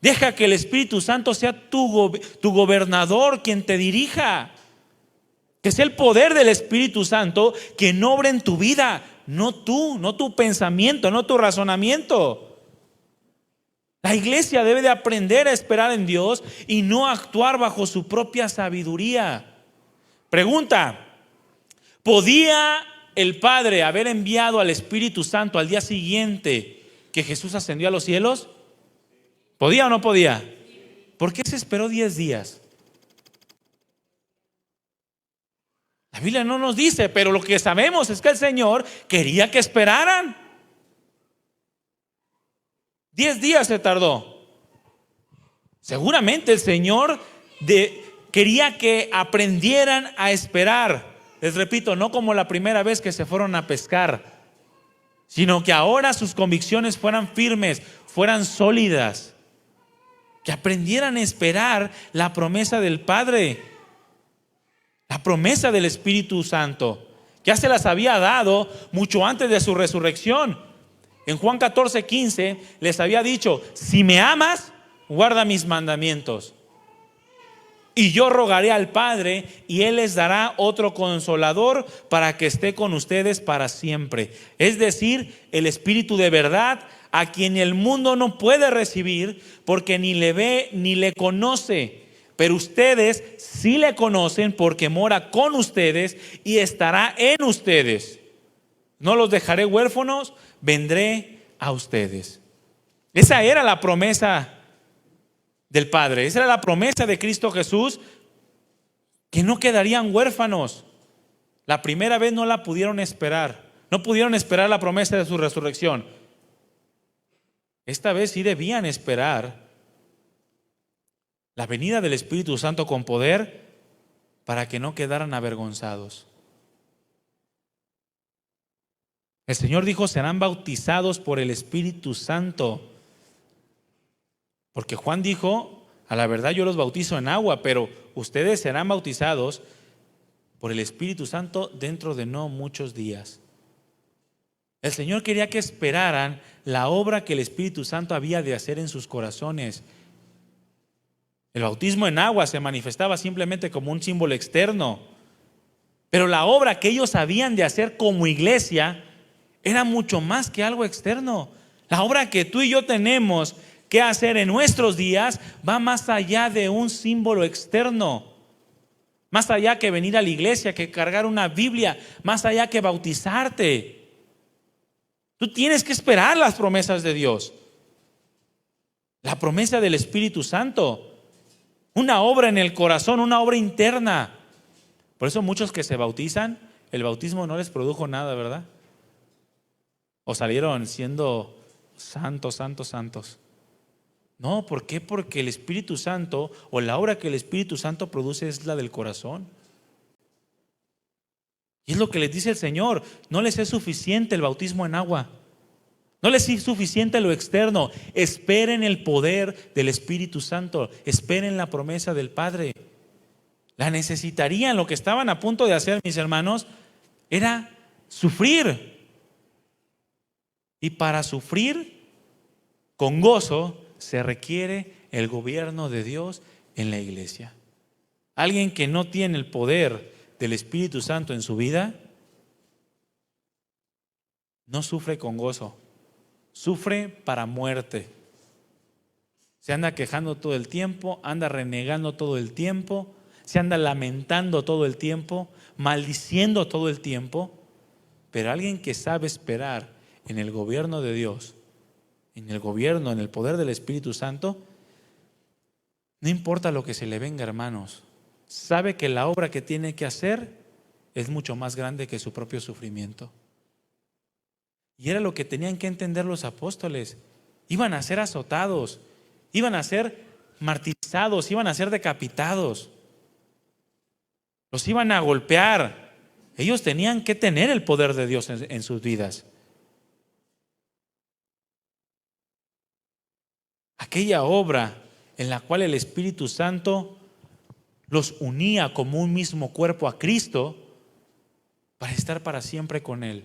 Deja que el Espíritu Santo sea tu gobernador, quien te dirija. Que sea el poder del Espíritu Santo quien obra en tu vida, no tú, no tu pensamiento, no tu razonamiento. La iglesia debe de aprender a esperar en Dios y no actuar bajo su propia sabiduría. Pregunta: ¿podía el Padre haber enviado al Espíritu Santo al día siguiente que Jesús ascendió a los cielos? ¿Podía o no podía? ¿Por qué se esperó 10 días? La Biblia no nos dice, pero lo que sabemos es que el Señor quería que esperaran. 10 días se tardó. Seguramente el Señor quería que aprendieran a esperar. Les repito, no como la primera vez que se fueron a pescar, sino que ahora sus convicciones fueran firmes, fueran sólidas, que aprendieran a esperar la promesa del Padre, la promesa del Espíritu Santo. Ya se las había dado mucho antes de su resurrección. En Juan 14:15 les había dicho: si me amas, guarda mis mandamientos. Y yo rogaré al Padre y Él les dará otro consolador para que esté con ustedes para siempre. Es decir, el Espíritu de verdad, a quien el mundo no puede recibir porque ni le ve ni le conoce. pero ustedes sí le conocen porque mora con ustedes y estará en ustedes. No los dejaré huérfanos, vendré a ustedes. Esa era la promesa del Padre, esa era la promesa de Cristo Jesús, que no quedarían huérfanos. La primera vez no la pudieron esperar, no pudieron esperar la promesa de su resurrección. Esta vez sí debían esperar la venida del Espíritu Santo con poder para que no quedaran avergonzados. El Señor dijo: serán bautizados por el Espíritu Santo. Porque Juan dijo: a la verdad yo los bautizo en agua, pero ustedes serán bautizados por el Espíritu Santo dentro de no muchos días. El Señor quería que esperaran la obra que el Espíritu Santo había de hacer en sus corazones. El bautismo en agua se manifestaba simplemente como un símbolo externo, pero la obra que ellos habían de hacer como iglesia era mucho más que algo externo. La obra que tú y yo tenemos que hacer en nuestros días va más allá de un símbolo externo, más allá que venir a la iglesia, que cargar una Biblia, más allá que bautizarte. Tú tienes que esperar las promesas de Dios, la promesa del Espíritu Santo, una obra en el corazón, una obra interna. Por eso muchos que se bautizan, el bautismo no les produjo nada, ¿verdad? O salieron siendo santos, santos, santos. No, ¿por qué? Porque el Espíritu Santo, o la obra que el Espíritu Santo produce, es la del corazón. Y es lo que les dice el Señor: no les es suficiente el bautismo en agua, no les es suficiente lo externo. Esperen el poder del Espíritu Santo, esperen la promesa del Padre. La necesitarían. Lo que estaban a punto de hacer, mis hermanos, era sufrir. Y para sufrir con gozo se requiere el gobierno de Dios en la iglesia. Alguien que no tiene el poder del Espíritu Santo en su vida no sufre con gozo, sufre para muerte. Se anda quejando todo el tiempo, anda renegando todo el tiempo, se anda lamentando todo el tiempo, maldiciendo todo el tiempo. Pero alguien que sabe esperar en el gobierno de Dios, en el gobierno, en el poder del Espíritu Santo, no importa lo que se le venga, hermanos, sabe que la obra que tiene que hacer es mucho más grande que su propio sufrimiento. Y era lo que tenían que entender los apóstoles. Iban a ser azotados, iban a ser martirizados, iban a ser decapitados, los iban a golpear. Ellos tenían que tener el poder de Dios en sus vidas. Aquella obra en la cual el Espíritu Santo los unía como un mismo cuerpo a Cristo para estar para siempre con Él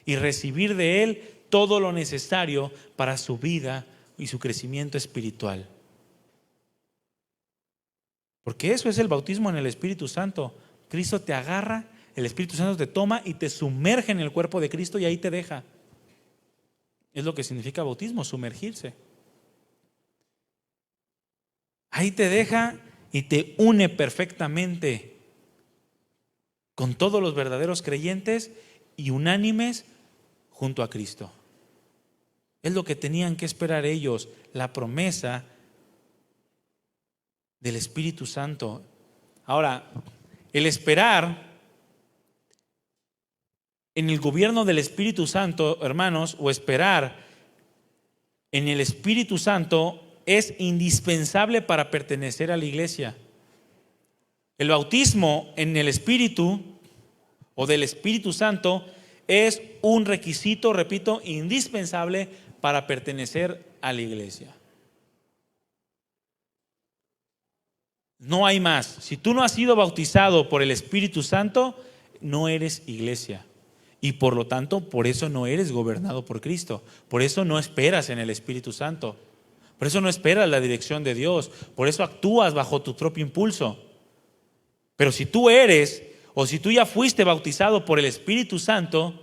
y recibir de Él todo lo necesario para su vida y su crecimiento espiritual. Porque eso es el bautismo en el Espíritu Santo. Cristo te agarra, el Espíritu Santo te toma y te sumerge en el cuerpo de Cristo y ahí te deja. Es lo que significa bautismo, sumergirse. Ahí te deja y te une perfectamente con todos los verdaderos creyentes y unánimes junto a Cristo. Es lo que tenían que esperar ellos, la promesa del Espíritu Santo. Ahora, el esperar en el gobierno del Espíritu Santo, hermanos, o esperar en el Espíritu Santo es indispensable para pertenecer a la iglesia. El bautismo en el Espíritu o del Espíritu Santo es un requisito, repito, indispensable para pertenecer a la iglesia. No hay más. Si tú no has sido bautizado por el Espíritu Santo, no eres iglesia. Y por lo tanto, por eso no eres gobernado por Cristo. Por eso no esperas en el Espíritu Santo. Por eso no esperas la dirección de Dios. Por eso actúas bajo tu propio impulso. Pero si tú eres, o si tú ya fuiste bautizado por el Espíritu Santo,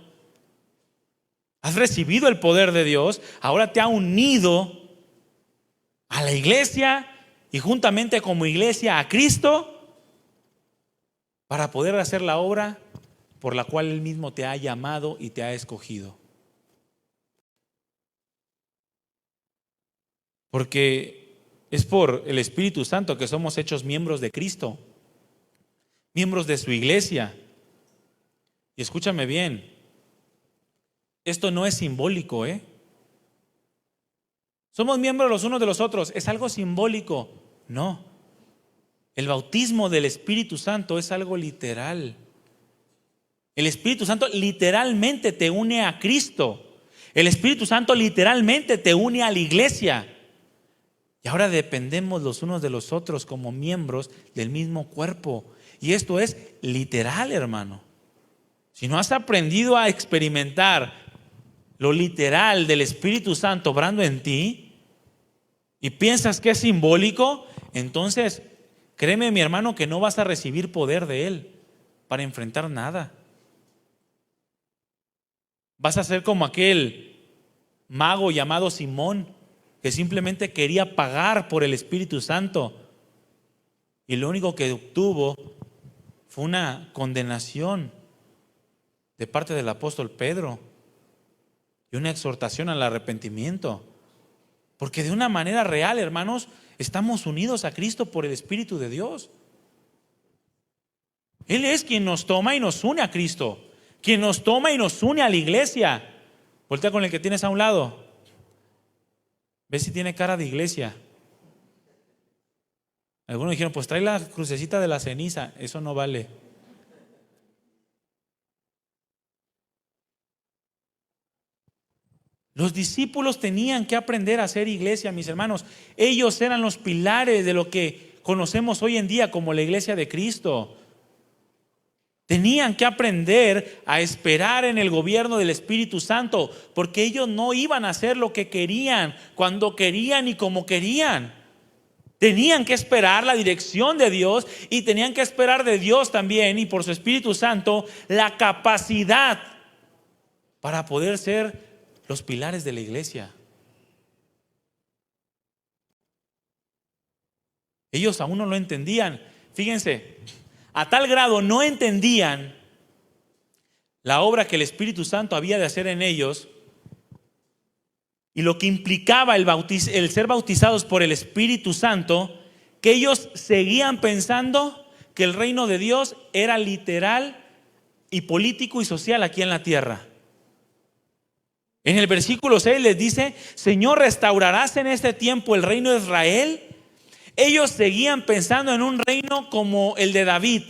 has recibido el poder de Dios, ahora te ha unido a la iglesia y juntamente como iglesia a Cristo para poder hacer la obra por la cual Él mismo te ha llamado y te ha escogido. Porque es por el Espíritu Santo que somos hechos miembros de Cristo, miembros de su iglesia. Y escúchame bien, esto no es simbólico, Somos miembros los unos de los otros, ¿es algo simbólico? No. El bautismo del Espíritu Santo es algo literal. El Espíritu Santo literalmente te une a Cristo. El Espíritu Santo literalmente te une a la iglesia. Y ahora dependemos los unos de los otros como miembros del mismo cuerpo. Y esto es literal, hermano. Si no has aprendido a experimentar lo literal del Espíritu Santo obrando en ti y piensas que es simbólico, entonces créeme, mi hermano, que no vas a recibir poder de Él para enfrentar nada. Vas a ser como aquel mago llamado Simón, que simplemente quería pagar por el Espíritu Santo y lo único que obtuvo fue una condenación de parte del apóstol Pedro y una exhortación al arrepentimiento. Porque de una manera real, hermanos, estamos unidos a Cristo por el Espíritu de Dios. Él es quien nos toma y nos une a Cristo, quien nos toma y nos une a la iglesia. Voltea con el que tienes a un lado. Ve si tiene cara de iglesia. Algunos dijeron, pues trae la crucecita de la ceniza. Eso no vale. Los discípulos tenían que aprender a ser iglesia, mis hermanos. Ellos eran los pilares de lo que conocemos hoy en día como la iglesia de Cristo. Tenían que aprender a esperar en el gobierno del Espíritu Santo, porque ellos no iban a hacer lo que querían, cuando querían y como querían. Tenían que esperar la dirección de Dios y tenían que esperar de Dios también y por su Espíritu Santo la capacidad para poder ser los pilares de la iglesia. Ellos aún no lo entendían. Fíjense, a tal grado no entendían la obra que el Espíritu Santo había de hacer en ellos y lo que implicaba el ser bautizados por el Espíritu Santo, que ellos seguían pensando que el reino de Dios era literal y político y social aquí en la tierra. En el versículo 6 les dice: Señor, ¿restaurarás en este tiempo el reino de Israel? Ellos seguían pensando en un reino como el de David,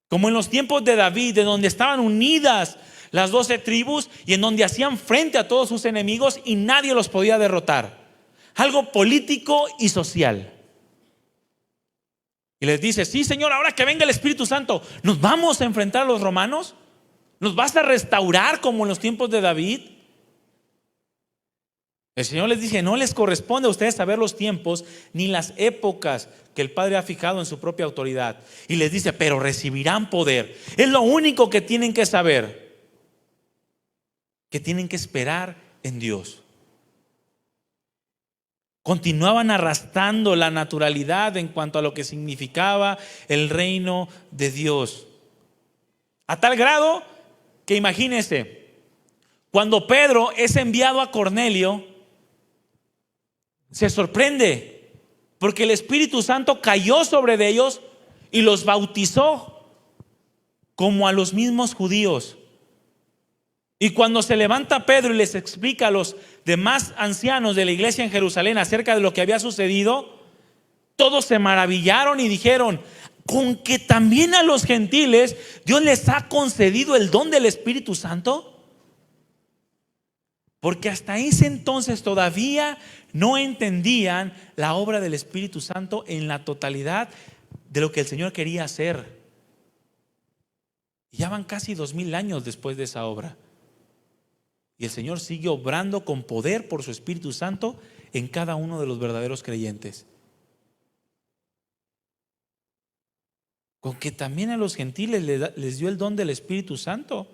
como en los tiempos de David, de donde estaban unidas las 12 tribus y en donde hacían frente a todos sus enemigos y nadie los podía derrotar. Algo político y social. Y les dice: sí, Señor, ahora que venga el Espíritu Santo, ¿nos vamos a enfrentar a los romanos? ¿Nos vas a restaurar como en los tiempos de David? El Señor les dice: no les corresponde a ustedes saber los tiempos ni las épocas que el Padre ha fijado en su propia autoridad. Y les dice: pero recibirán poder. Es lo único que tienen que saber, que tienen que esperar en Dios. Continuaban arrastrando la naturalidad en cuanto a lo que significaba el reino de Dios. A tal grado que imagínense, cuando Pedro es enviado a Cornelio, se sorprende porque el Espíritu Santo cayó sobre ellos y los bautizó como a los mismos judíos. Y cuando se levanta Pedro y les explica a los demás ancianos de la iglesia en Jerusalén acerca de lo que había sucedido, todos se maravillaron y dijeron: ¿con que también a los gentiles Dios les ha concedido el don del Espíritu Santo? Porque hasta ese entonces todavía no entendían la obra del Espíritu Santo en la totalidad de lo que el Señor quería hacer. Y ya van casi 2000 años después de esa obra. Y el Señor sigue obrando con poder por su Espíritu Santo en cada uno de los verdaderos creyentes. Con que también a los gentiles les dio el don del Espíritu Santo.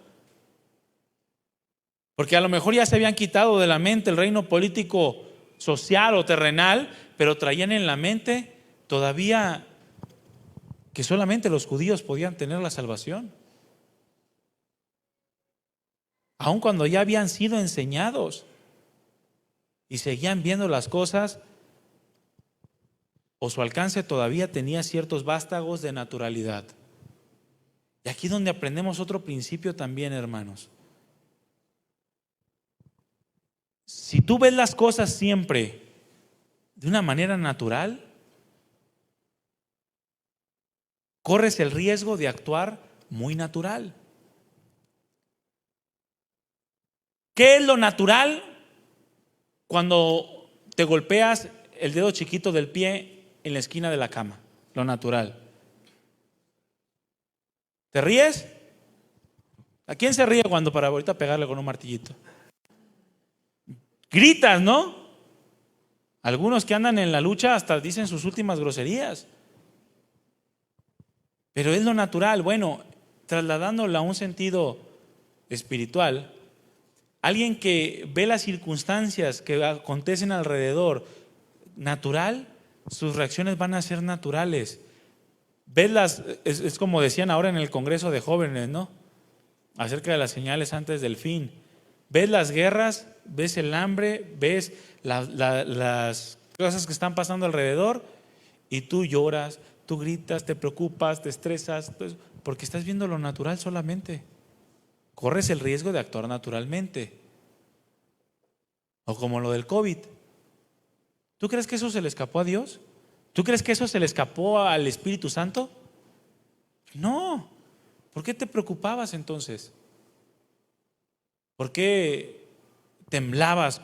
Porque a lo mejor ya se habían quitado de la mente el reino político, social o terrenal, pero traían en la mente todavía que solamente los judíos podían tener la salvación. Aun cuando ya habían sido enseñados y seguían viendo las cosas, o su alcance todavía tenía ciertos vástagos de naturalidad. Y aquí es donde aprendemos otro principio también, hermanos. Si tú ves las cosas siempre de una manera natural, corres el riesgo de actuar muy natural. ¿Qué es lo natural? Cuando te golpeas el dedo chiquito del pie en la esquina de la cama, lo natural. ¿Te ríes? ¿A quién se ríe cuando para ahorita pegarle con un martillito? Gritas, ¿no? Algunos que andan en la lucha hasta dicen sus últimas groserías. Pero es lo natural. Bueno, trasladándolo a un sentido espiritual, alguien que ve las circunstancias que acontecen alrededor natural, sus reacciones van a ser naturales. Ves es como decían ahora en el Congreso de Jóvenes, ¿no? Acerca de las señales antes del fin. Ves las guerras, ves el hambre, ves las cosas que están pasando alrededor y tú lloras, tú gritas, te preocupas, te estresas, porque estás viendo lo natural solamente. Corres el riesgo de actuar naturalmente. O como lo del COVID. ¿Tú crees que eso se le escapó a Dios? ¿Tú crees que eso se le escapó al Espíritu Santo? No. ¿Por qué te preocupabas entonces? ¿Por qué temblabas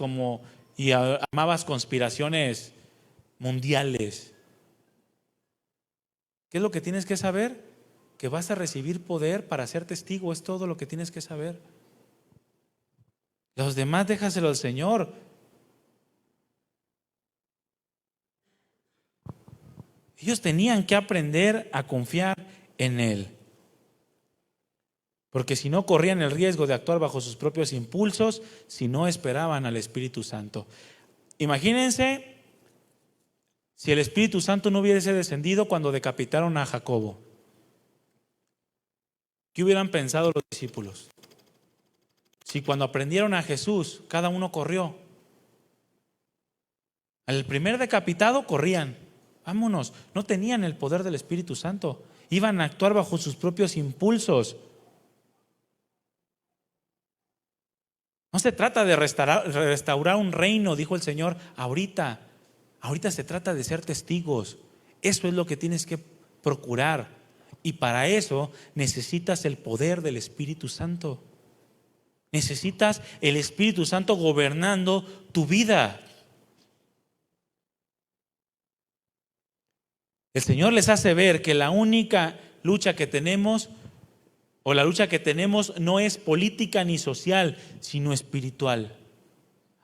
y armabas conspiraciones mundiales? ¿Qué es lo que tienes que saber? Que vas a recibir poder para ser testigo, es todo lo que tienes que saber. Los demás déjaselo al Señor. Ellos tenían que aprender a confiar en Él. Porque si no corrían el riesgo de actuar bajo sus propios impulsos, si no esperaban al Espíritu Santo. Imagínense si el Espíritu Santo no hubiese descendido cuando decapitaron a Jacobo. ¿Qué hubieran pensado los discípulos? Si cuando aprendieron a Jesús, cada uno corrió. Al primer decapitado corrían. Vámonos, no tenían el poder del Espíritu Santo. Iban a actuar bajo sus propios impulsos. No se trata de restaurar un reino, dijo el Señor, ahorita se trata de ser testigos. Eso es lo que tienes que procurar. Y para eso necesitas el poder del Espíritu Santo. Necesitas el Espíritu Santo gobernando tu vida. El Señor les hace ver que la única lucha que tenemos, o la lucha que tenemos, no es política ni social, sino espiritual.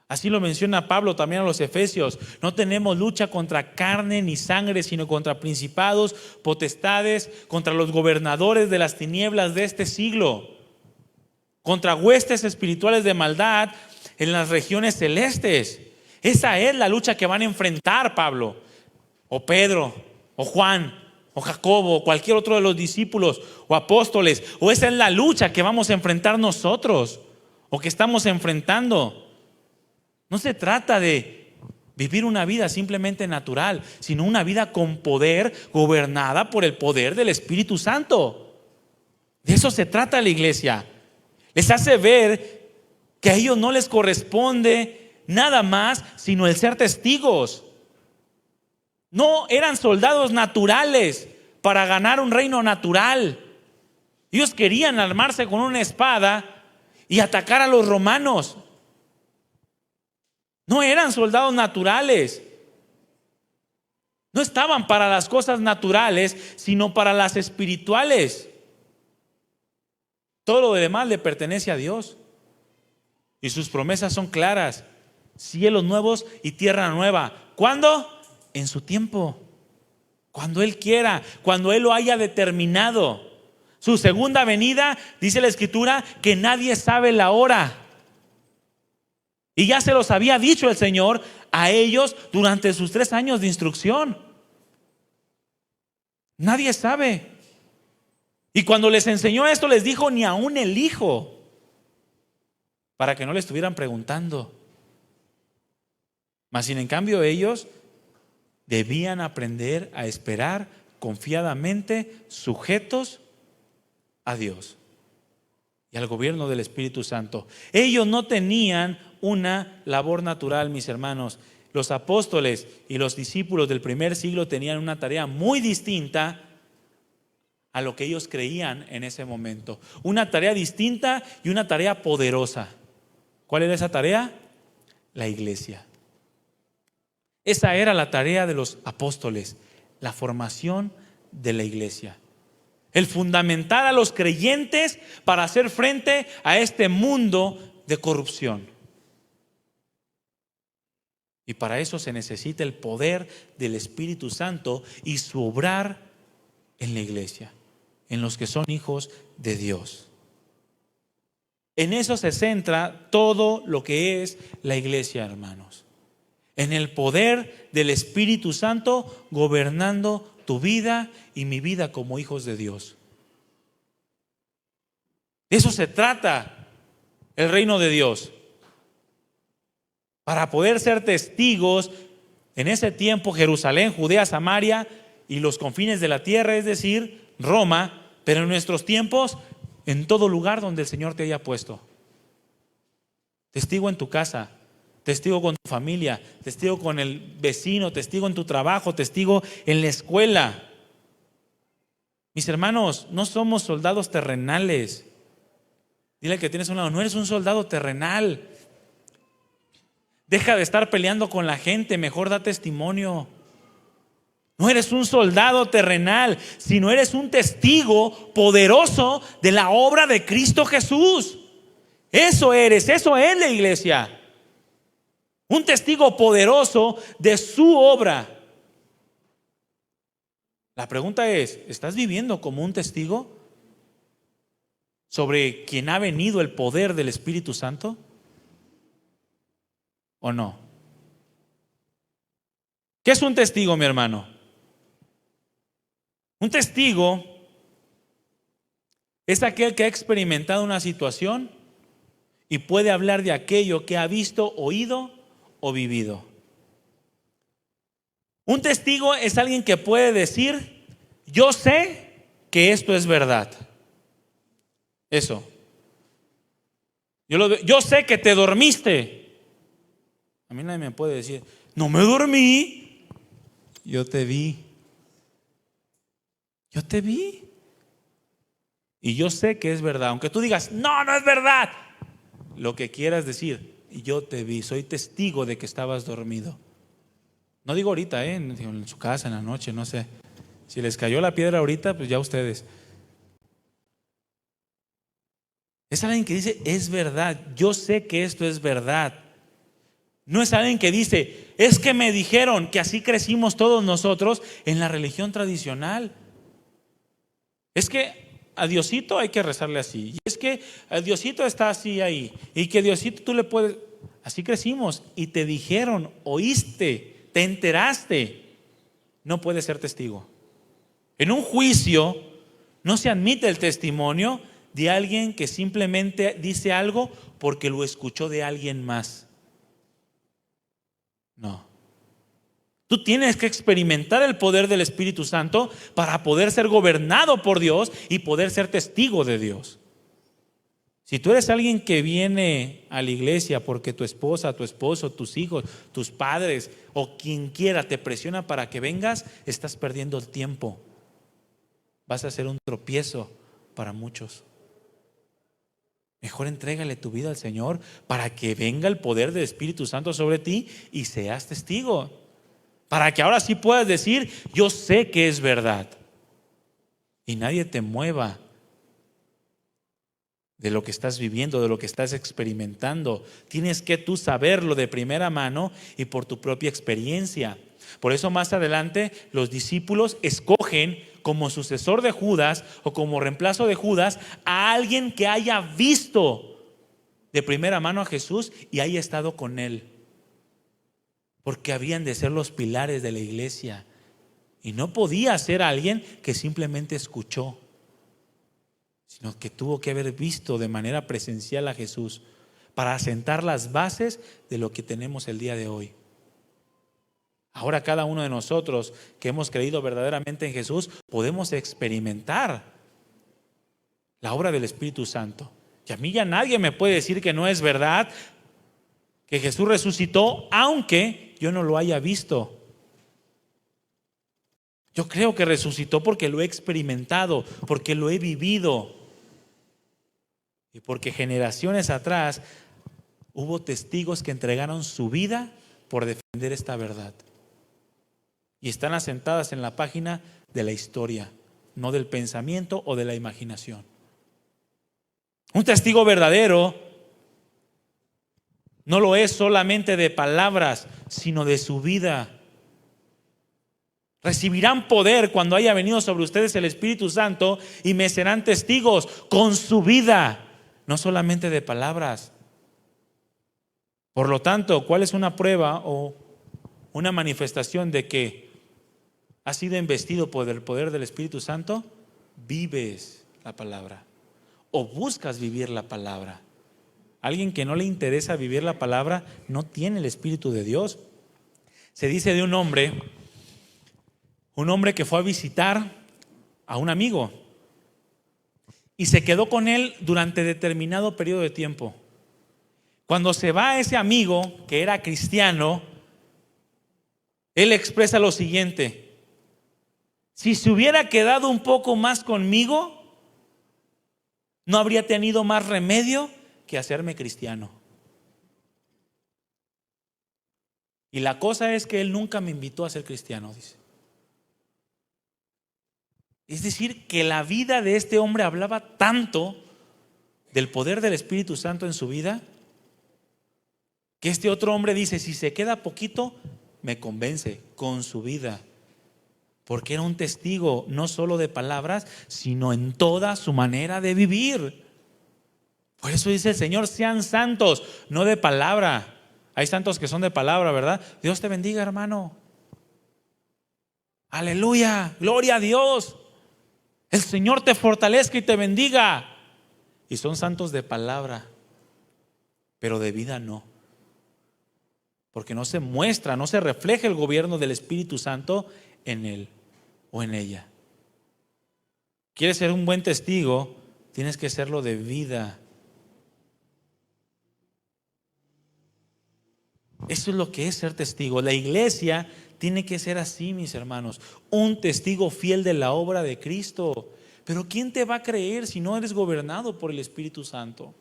Así lo menciona Pablo también a los Efesios. No tenemos lucha contra carne ni sangre, sino contra principados, potestades, contra los gobernadores de las tinieblas de este siglo, contra huestes espirituales de maldad en las regiones celestes. Esa es la lucha que van a enfrentar Pablo, o Pedro, o Juan, o Jacobo, o cualquier otro de los discípulos o apóstoles. O esa es la lucha que vamos a enfrentar nosotros, o que estamos enfrentando. No se trata de vivir una vida simplemente natural, sino una vida con poder, gobernada por el poder del Espíritu Santo. De eso se trata la iglesia. Les hace ver que a ellos no les corresponde nada más sino el ser testigos. No eran soldados naturales para ganar un reino natural. Ellos querían armarse con una espada y atacar a los romanos. No eran soldados naturales. No estaban para las cosas naturales, sino para las espirituales. Todo lo demás le pertenece a Dios. Y sus promesas son claras. Cielos nuevos y tierra nueva. ¿Cuándo? En su tiempo. Cuando Él quiera, cuando Él lo haya determinado. Su segunda venida, dice la Escritura, que nadie sabe la hora. Y ya se los había dicho el Señor a ellos durante sus 3 años de instrucción? Nadie sabe. Y cuando les enseñó esto, les dijo: ni aún el Hijo, para que no le estuvieran preguntando. Mas sin en cambio ellos debían aprender a esperar confiadamente, sujetos a Dios y al gobierno del Espíritu Santo. Ellos no tenían una labor natural, mis hermanos. Los apóstoles y los discípulos del primer siglo tenían una tarea muy distinta a lo que ellos creían en ese momento. Una tarea distinta y una tarea poderosa. ¿Cuál era esa tarea? La iglesia. Esa era la tarea de los apóstoles, la formación de la iglesia. El fundamentar a los creyentes para hacer frente a este mundo de corrupción. Y para eso se necesita el poder del Espíritu Santo y su obrar en la iglesia, en los que son hijos de Dios. En eso se centra todo lo que es la iglesia, hermanos. En el poder del Espíritu Santo gobernando tu vida y mi vida como hijos de Dios. De eso se trata el reino de Dios. Para poder ser testigos en ese tiempo, Jerusalén, Judea, Samaria y los confines de la tierra, es decir, Roma, pero en nuestros tiempos, en todo lugar donde el Señor te haya puesto. Testigo en tu casa, testigo con tu familia, testigo con el vecino, testigo en tu trabajo, testigo en la escuela. Mis hermanos, no somos soldados terrenales. Dile al que tienes a un lado: no eres un soldado terrenal. Deja de estar peleando con la gente, mejor da testimonio. No eres un soldado terrenal, sino eres un testigo poderoso de la obra de Cristo Jesús. Eso eres, eso es la iglesia. Un testigo poderoso de su obra. La pregunta es: ¿estás viviendo como un testigo sobre quien ha venido el poder del Espíritu Santo? ¿O no? ¿Qué es un testigo, mi hermano? Un testigo es aquel que ha experimentado una situación y puede hablar de aquello que ha visto, oído o vivido. Un testigo es alguien que puede decir: yo sé que esto es verdad. Eso. Yo sé que te dormiste. A mí nadie me puede decir: no me dormí. Yo te vi. Yo te vi. Y yo sé que es verdad. Aunque tú digas: no, no es verdad. Lo que quieras decir: yo te vi, soy testigo de que estabas dormido. No digo ahorita, en su casa, en la noche, no sé. Si les cayó la piedra ahorita, pues ya ustedes. Es alguien que dice: es verdad, yo sé que esto es verdad. No es alguien que dice: es que me dijeron, que así crecimos todos nosotros en la religión tradicional. Es que a Diosito hay que rezarle así. Y es que a Diosito está así ahí. Y que Diosito tú le puedes... Así crecimos. Y te dijeron, oíste, te enteraste. No puedes ser testigo. En un juicio no se admite el testimonio de alguien que simplemente dice algo porque lo escuchó de alguien más. No. Tú tienes que experimentar el poder del Espíritu Santo para poder ser gobernado por Dios y poder ser testigo de Dios. Si tú eres alguien que viene a la iglesia porque tu esposa, tu esposo, tus hijos, tus padres o quien quiera te presiona para que vengas, estás perdiendo el tiempo. Vas a ser un tropiezo para muchos. Mejor entrégale tu vida al Señor para que venga el poder del Espíritu Santo sobre ti y seas testigo. Para que ahora sí puedas decir: yo sé que es verdad. Y nadie te mueva de lo que estás viviendo, de lo que estás experimentando. Tienes que tú saberlo de primera mano y por tu propia experiencia. Por eso más adelante los discípulos escogen como sucesor de Judas o como reemplazo de Judas a alguien que haya visto de primera mano a Jesús y haya estado con él. porque habían de ser los pilares de la iglesia. Y no podía ser alguien que simplemente escuchó, sino que tuvo que haber visto de manera presencial a Jesús para asentar las bases de lo que tenemos el día de hoy. Ahora cada uno de nosotros que hemos creído verdaderamente en Jesús podemos experimentar la obra del Espíritu Santo. Y a mí ya nadie me puede decir que no es verdad que Jesús resucitó, aunque yo no lo haya visto. Yo creo que resucitó porque lo he experimentado, porque lo he vivido y porque generaciones atrás hubo testigos que entregaron su vida por defender esta verdad. Y están asentadas en la página de la historia, no del pensamiento o de la imaginación. Un testigo verdadero no lo es solamente de palabras, sino de su vida. Recibirán poder cuando haya venido sobre ustedes el Espíritu Santo y me serán testigos con su vida, no solamente de palabras. Por lo tanto, ¿cuál es una prueba o una manifestación de que has sido investido por el poder del Espíritu Santo? Vives la palabra o buscas vivir la palabra. Alguien que no le interesa vivir la palabra no tiene el Espíritu de Dios. Se dice de un hombre que fue a visitar a un amigo y se quedó con él durante determinado periodo de tiempo. Cuando se va ese amigo, que era cristiano, él expresa lo siguiente: si se hubiera quedado un poco más conmigo, no habría tenido más remedio que hacerme cristiano. Y la cosa es que él nunca me invitó a ser cristiano, dice. Es decir, que la vida de este hombre hablaba tanto del poder del Espíritu Santo en su vida, que este otro hombre dice: si se queda poquito, me convence con su vida. Porque era un testigo no solo de palabras, sino en toda su manera de vivir. Por eso dice el Señor: sean santos, no de palabra. Hay santos que son de palabra, ¿verdad? Dios te bendiga, hermano. Aleluya, gloria a Dios. El Señor te fortalezca y te bendiga. Y son santos de palabra, pero de vida no. Porque no se muestra, no se refleja el gobierno del Espíritu Santo en él o en ella. ¿Quieres ser un buen testigo? Tienes que serlo de vida. Eso es lo que es ser testigo. La iglesia tiene que ser así, mis hermanos, un testigo fiel de la obra de Cristo. Pero ¿quién te va a creer si no eres gobernado por el Espíritu Santo?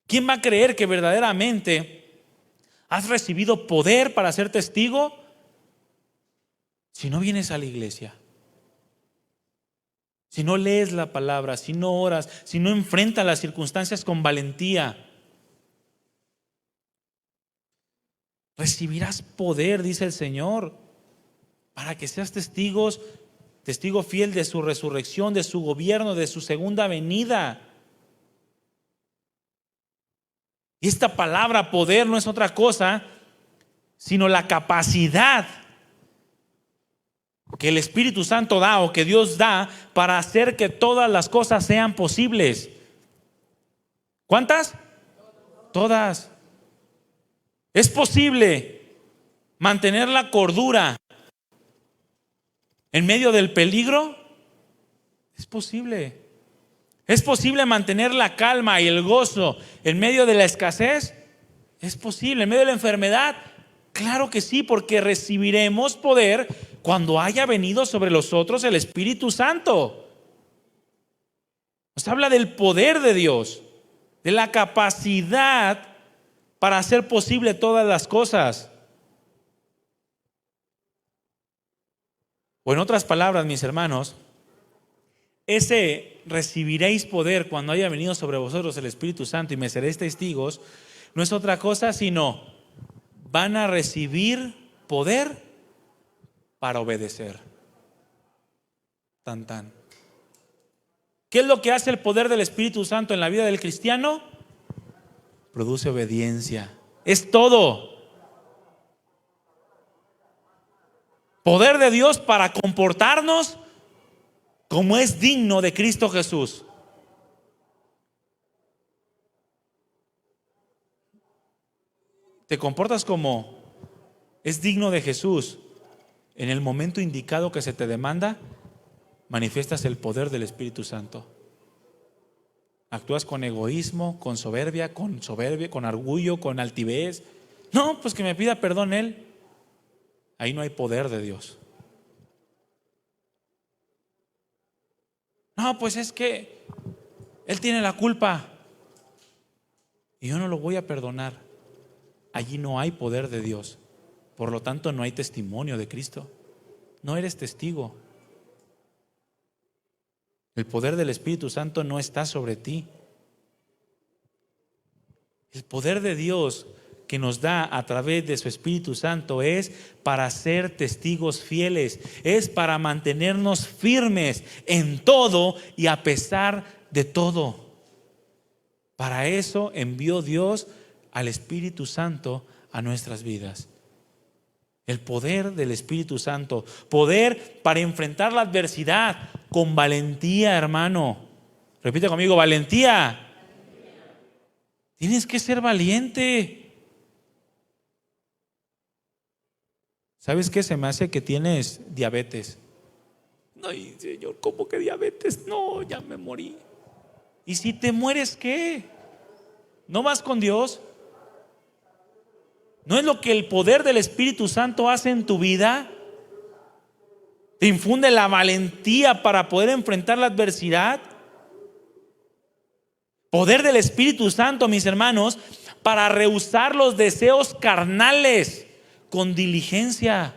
¿Quién va a creer que verdaderamente has recibido poder para ser testigo si no vienes a la iglesia? Si no lees la palabra, si no oras, si no enfrentas las circunstancias con valentía. Recibirás poder, dice el Señor, para que seas testigo fiel de su resurrección, de su gobierno, de su segunda venida. Y esta palabra poder no es otra cosa sino la capacidad que el Espíritu Santo da o que Dios da para hacer que todas las cosas sean posibles. ¿Cuántas? Todas. Es posible mantener la cordura en medio del peligro. Es posible. Es posible mantener la calma y el gozo en medio de la escasez. Es posible. En medio de la enfermedad. Claro que sí, porque recibiremos poder cuando haya venido sobre nosotros el Espíritu Santo. Nos habla del poder de Dios, de la capacidad para hacer posible todas las cosas. O en otras palabras, mis hermanos, ese recibiréis poder cuando haya venido sobre vosotros el Espíritu Santo y me seréis testigos, no es otra cosa sino van a recibir poder para obedecer. Tan tan. ¿Qué es lo que hace el poder del Espíritu Santo en la vida del cristiano? Produce obediencia. Es todo. Poder de Dios para comportarnos como es digno de Cristo Jesús. Te comportas como es digno de Jesús. En el momento indicado que se te demanda, manifiestas el poder del Espíritu Santo. Actúas con egoísmo, con soberbia, con orgullo, con altivez. No, pues que me pida perdón Él. Ahí no hay poder de Dios. No, pues es que Él tiene la culpa y yo no lo voy a perdonar. Allí no hay poder de Dios. Por lo tanto, no hay testimonio de Cristo. No eres testigo. El poder del Espíritu Santo no está sobre ti. El poder de Dios que nos da a través de su Espíritu Santo es para ser testigos fieles, es para mantenernos firmes en todo y a pesar de todo. Para eso envió Dios al Espíritu Santo a nuestras vidas. El poder del Espíritu Santo, poder para enfrentar la adversidad con valentía, hermano. Repite conmigo, valentía. Tienes que ser valiente. ¿Sabes qué? Se me hace que tienes diabetes. Ay, Señor, ¿cómo que diabetes? No, ya me morí. ¿Y si te mueres qué? ¿No vas con Dios? ¿No es lo que el poder del Espíritu Santo hace en tu vida? Te infunde la valentía para poder enfrentar la adversidad. Poder del Espíritu Santo, mis hermanos, para rehusar los deseos carnales con diligencia.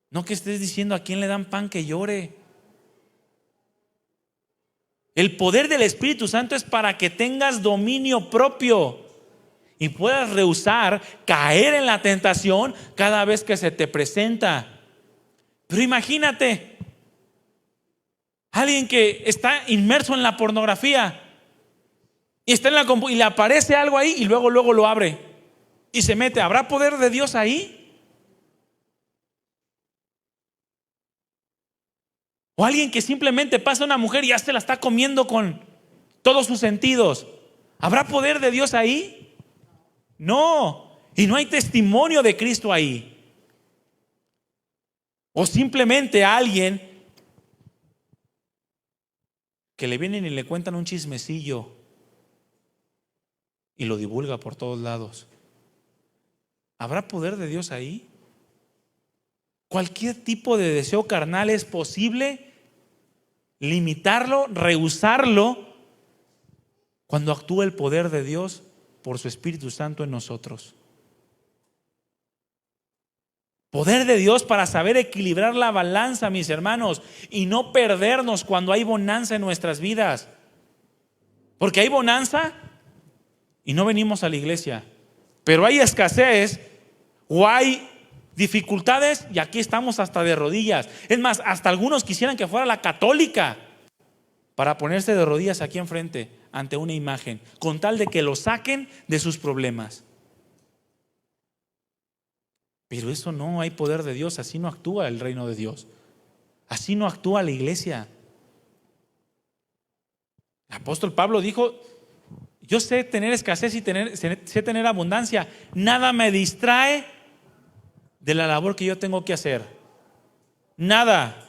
No que estés diciendo a quién le dan pan que llore. El poder del Espíritu Santo es para que tengas dominio propio y puedas rehusar caer en la tentación cada vez que se te presenta. Pero imagínate alguien que está inmerso en la pornografía y está y le aparece algo ahí y luego lo abre y se mete. ¿Habrá poder de Dios ahí? O alguien que simplemente pasa a una mujer y ya se la está comiendo con todos sus sentidos. ¿Habrá poder de Dios ahí? No, y no hay testimonio de Cristo ahí. O simplemente alguien que le vienen y le cuentan un chismecillo y lo divulga por todos lados. ¿Habrá poder de Dios ahí? Cualquier tipo de deseo carnal es posible limitarlo, rehusarlo cuando actúa el poder de Dios por su Espíritu Santo en nosotros. Poder de Dios para saber equilibrar la balanza, mis hermanos, y no perdernos cuando hay bonanza en nuestras vidas. Porque hay bonanza y no venimos a la iglesia. Pero hay escasez o hay dificultades y aquí estamos hasta de rodillas. Es más, hasta algunos quisieran que fuera la católica para ponerse de rodillas aquí enfrente ante una imagen, con tal de que lo saquen de sus problemas. Pero eso no hay poder de Dios, así no actúa el reino de Dios, así no actúa la iglesia. El apóstol Pablo dijo: yo sé tener escasez y sé tener abundancia, nada me distrae de la labor que yo tengo que hacer, nada.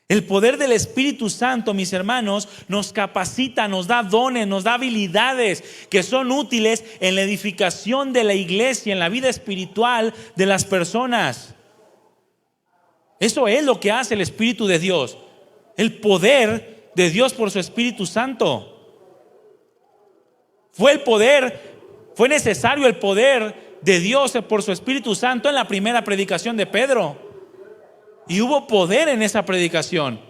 El poder del Espíritu Santo, mis hermanos, nos capacita, nos da dones, nos da habilidades que son útiles en la edificación de la iglesia, en la vida espiritual de las personas. Eso es lo que hace el Espíritu de Dios, el poder de Dios por su Espíritu Santo. Fue necesario el poder de Dios por su Espíritu Santo en la primera predicación de Pedro. Y hubo poder en esa predicación.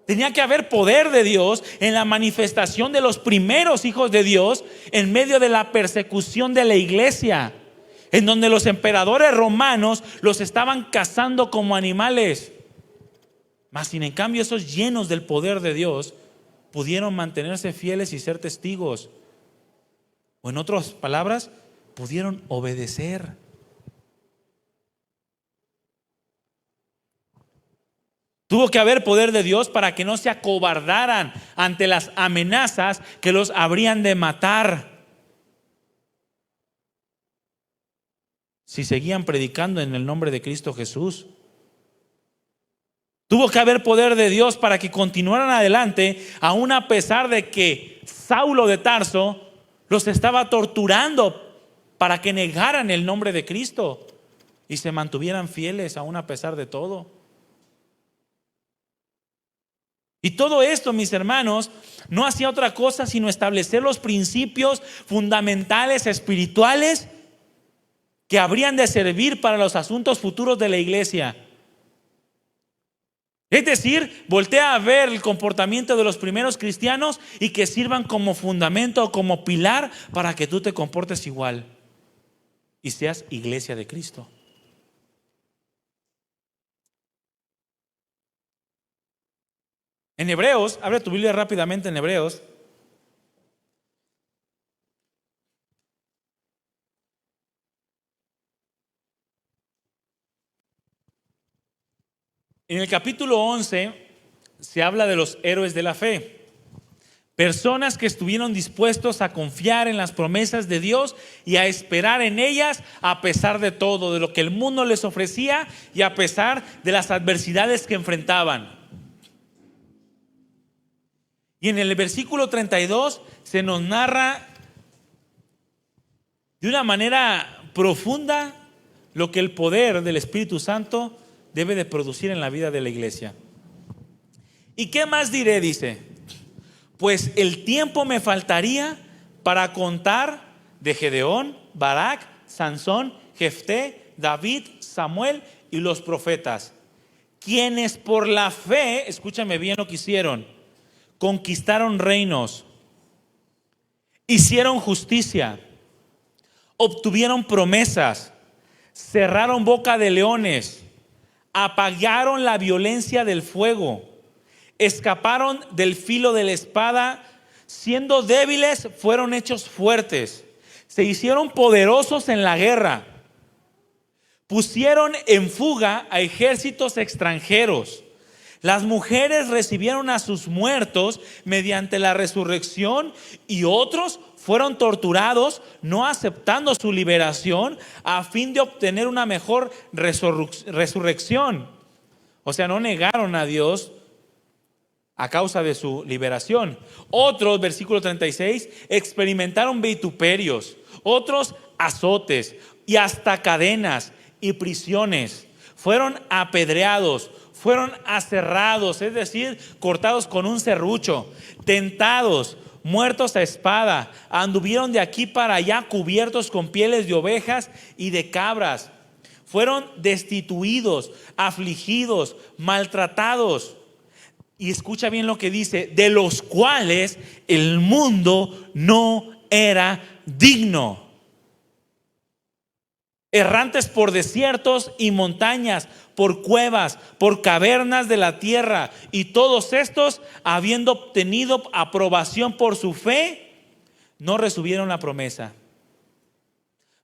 Tenía que haber poder de Dios en la manifestación de los primeros hijos de Dios en medio de la persecución de la iglesia, en donde los emperadores romanos los estaban cazando como animales. Mas sin en cambio esos llenos del poder de Dios pudieron mantenerse fieles y ser testigos. O en otras palabras, pudieron obedecer. Tuvo que haber poder de Dios para que no se acobardaran ante las amenazas que los habrían de matar si seguían predicando en el nombre de Cristo Jesús. Tuvo que haber poder de Dios para que continuaran adelante, aun a pesar de que Saulo de Tarso los estaba torturando para que negaran el nombre de Cristo y se mantuvieran fieles aun a pesar de todo. Y todo esto, mis hermanos, no hacía otra cosa sino establecer los principios fundamentales espirituales que habrían de servir para los asuntos futuros de la iglesia. Es decir, voltea a ver el comportamiento de los primeros cristianos y que sirvan como fundamento o como pilar para que tú te comportes igual y seas iglesia de Cristo. En Hebreos, abre tu Biblia rápidamente en Hebreos. En el capítulo 11 se habla de los héroes de la fe. Personas que estuvieron dispuestos a confiar en las promesas de Dios y a esperar en ellas a pesar de todo, de lo que el mundo les ofrecía y a pesar de las adversidades que enfrentaban. Y en el versículo 32 se nos narra de una manera profunda lo que el poder del Espíritu Santo debe de producir en la vida de la iglesia. ¿Y qué más diré? Dice, pues el tiempo me faltaría para contar de Gedeón, Barak, Sansón, Jefté, David, Samuel y los profetas, quienes por la fe, escúchame bien lo que hicieron, conquistaron reinos, hicieron justicia, obtuvieron promesas, cerraron boca de leones, apagaron la violencia del fuego, escaparon del filo de la espada, siendo débiles fueron hechos fuertes, se hicieron poderosos en la guerra, pusieron en fuga a ejércitos extranjeros. Las mujeres recibieron a sus muertos mediante la resurrección y otros fueron torturados no aceptando su liberación a fin de obtener una mejor resurrección. O sea, no negaron a Dios a causa de su liberación. Otros, versículo 36, experimentaron vituperios, otros azotes y hasta cadenas y prisiones. Fueron apedreados, fueron aserrados, es decir, cortados con un serrucho, tentados, muertos a espada, anduvieron de aquí para allá cubiertos con pieles de ovejas y de cabras. Fueron destituidos, afligidos, maltratados. Y escucha bien lo que dice, de los cuales el mundo no era digno. Errantes por desiertos y montañas, por cuevas, por cavernas de la tierra, y todos estos, habiendo obtenido aprobación por su fe, no recibieron la promesa.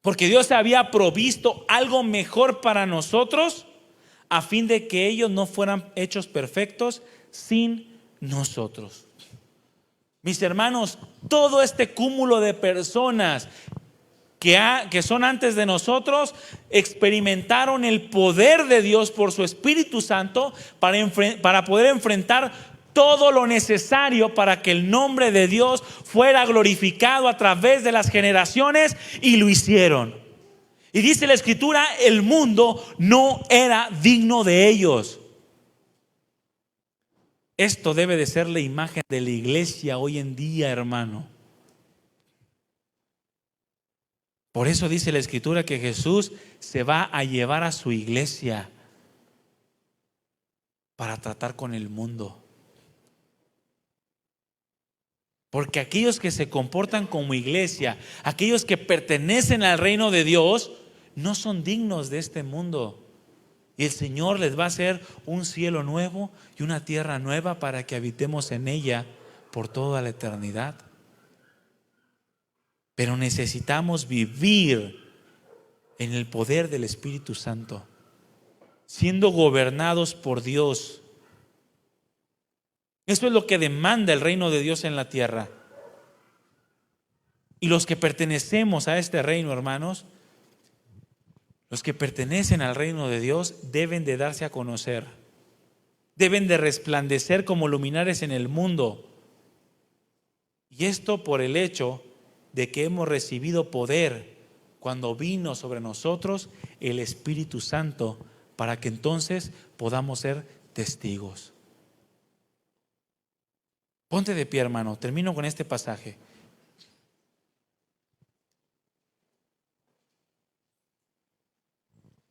Porque Dios había provisto algo mejor para nosotros, a fin de que ellos no fueran hechos perfectos sin nosotros. Mis hermanos, todo este cúmulo de personas que son antes de nosotros, experimentaron el poder de Dios por su Espíritu Santo para poder enfrentar todo lo necesario para que el nombre de Dios fuera glorificado a través de las generaciones, y lo hicieron. Y dice la Escritura, el mundo no era digno de ellos. Esto debe de ser la imagen de la iglesia hoy en día, hermano. Por eso dice la Escritura que Jesús se va a llevar a su iglesia para tratar con el mundo. Porque aquellos que se comportan como iglesia, aquellos que pertenecen al reino de Dios, no son dignos de este mundo. Y el Señor les va a hacer un cielo nuevo y una tierra nueva para que habitemos en ella por toda la eternidad. Pero necesitamos vivir en el poder del Espíritu Santo, siendo gobernados por Dios. Eso es lo que demanda el reino de Dios en la tierra. Y los que pertenecemos a este reino, hermanos, los que pertenecen al reino de Dios deben de darse a conocer. Deben de resplandecer como luminares en el mundo. Y esto por el hecho de que hemos recibido poder cuando vino sobre nosotros el Espíritu Santo, para que entonces podamos ser testigos. Ponte de pie, hermano. Termino con este pasaje.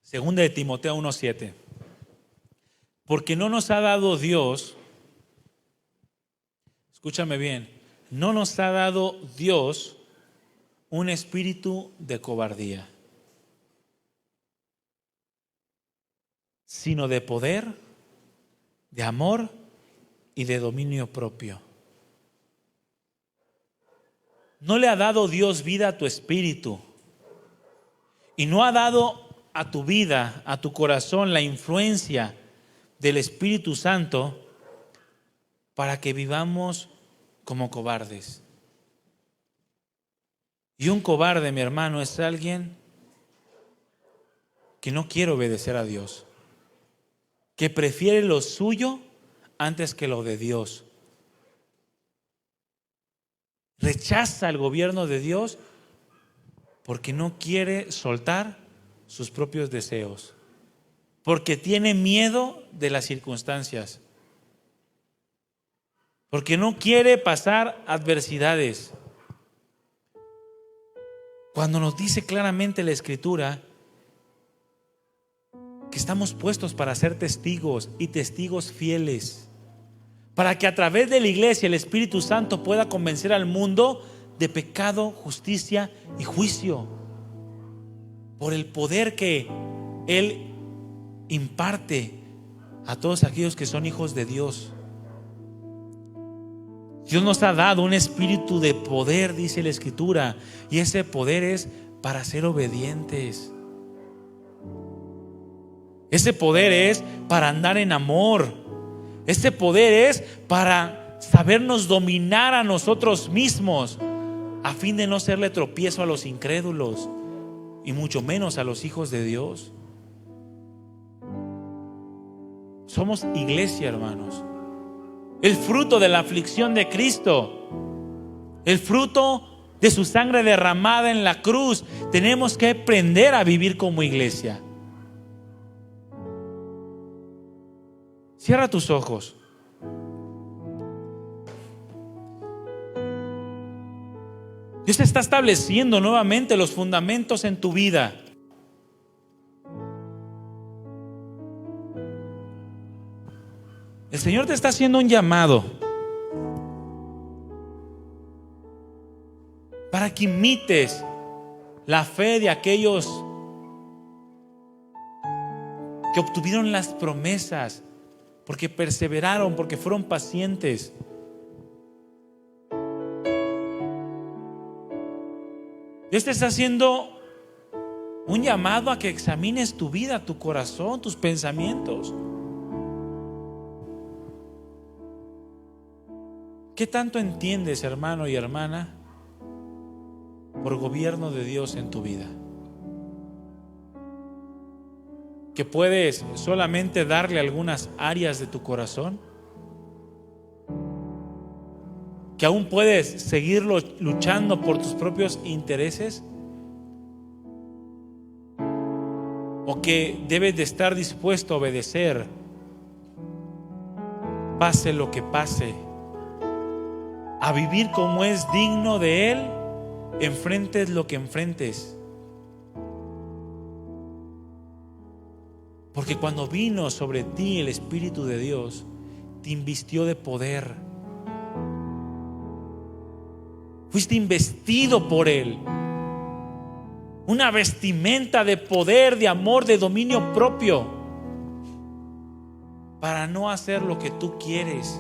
Segunda de Timoteo 1:7. Porque no nos ha dado Dios, escúchame bien, no nos ha dado Dios un espíritu de cobardía, sino de poder, de amor y de dominio propio. No le ha dado Dios vida a tu espíritu, y no ha dado a tu vida, a tu corazón, la influencia del Espíritu Santo para que vivamos como cobardes. Y un cobarde, mi hermano, es alguien que no quiere obedecer a Dios, que prefiere lo suyo antes que lo de Dios. Rechaza el gobierno de Dios porque no quiere soltar sus propios deseos, porque tiene miedo de las circunstancias, porque no quiere pasar adversidades. Cuando nos dice claramente la Escritura que estamos puestos para ser testigos y testigos fieles, para que a través de la iglesia el Espíritu Santo pueda convencer al mundo de pecado, justicia y juicio, por el poder que Él imparte a todos aquellos que son hijos de Dios. Dios nos ha dado un espíritu de poder, dice la Escritura, y ese poder es para ser obedientes. Ese poder es para andar en amor. Ese poder es para sabernos dominar a nosotros mismos, a fin de no serle tropiezo a los incrédulos y mucho menos a los hijos de Dios. Somos iglesia, hermanos. El fruto de la aflicción de Cristo, el fruto de su sangre derramada en la cruz. Tenemos que aprender a vivir como iglesia. Cierra tus ojos. Dios está estableciendo nuevamente los fundamentos en tu vida. El Señor te está haciendo un llamado para que imites la fe de aquellos que obtuvieron las promesas, porque perseveraron, porque fueron pacientes. Dios te está haciendo un llamado a que examines tu vida, tu corazón, tus pensamientos. ¿Qué tanto entiendes, hermano y hermana, por gobierno de Dios en tu vida? ¿Que puedes solamente darle algunas áreas de tu corazón? ¿Que aún puedes seguir luchando por tus propios intereses? ¿O que debes de estar dispuesto a obedecer, pase lo que pase, a vivir como es digno de Él, enfrentes lo que enfrentes? Porque cuando vino sobre ti el Espíritu de Dios, te invistió de poder. Fuiste investido por Él. Una vestimenta de poder, de amor, de dominio propio, para no hacer lo que tú quieres,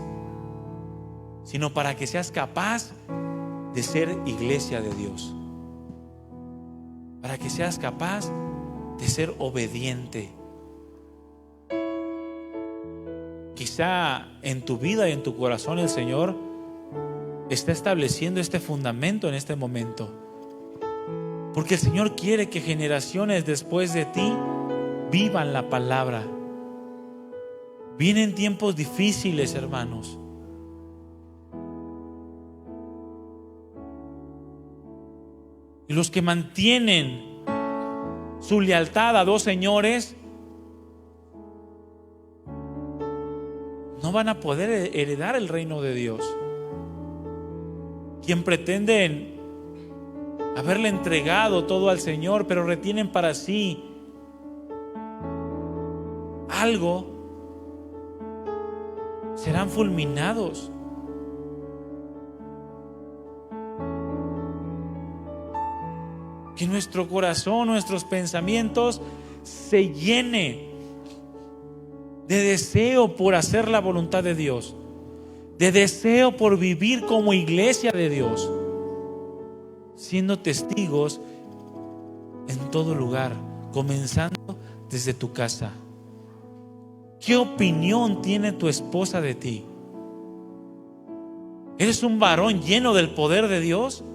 sino para que seas capaz de ser iglesia de Dios. para que seas capaz de ser obediente. Quizá en tu vida y en tu corazón el Señor está estableciendo este fundamento en este momento, porque el Señor quiere que generaciones después de ti vivan la palabra. Vienen tiempos difíciles, hermanos. Y los que mantienen su lealtad a dos señores no van a poder heredar el reino de Dios. Quien pretenden haberle entregado todo al Señor, pero retienen para sí algo, serán fulminados. Que nuestro corazón, nuestros pensamientos se llene de deseo por hacer la voluntad de Dios, de deseo por vivir como iglesia de Dios, siendo testigos en todo lugar, comenzando desde tu casa. ¿Qué opinión tiene tu esposa de ti? ¿Eres un varón lleno del poder de Dios?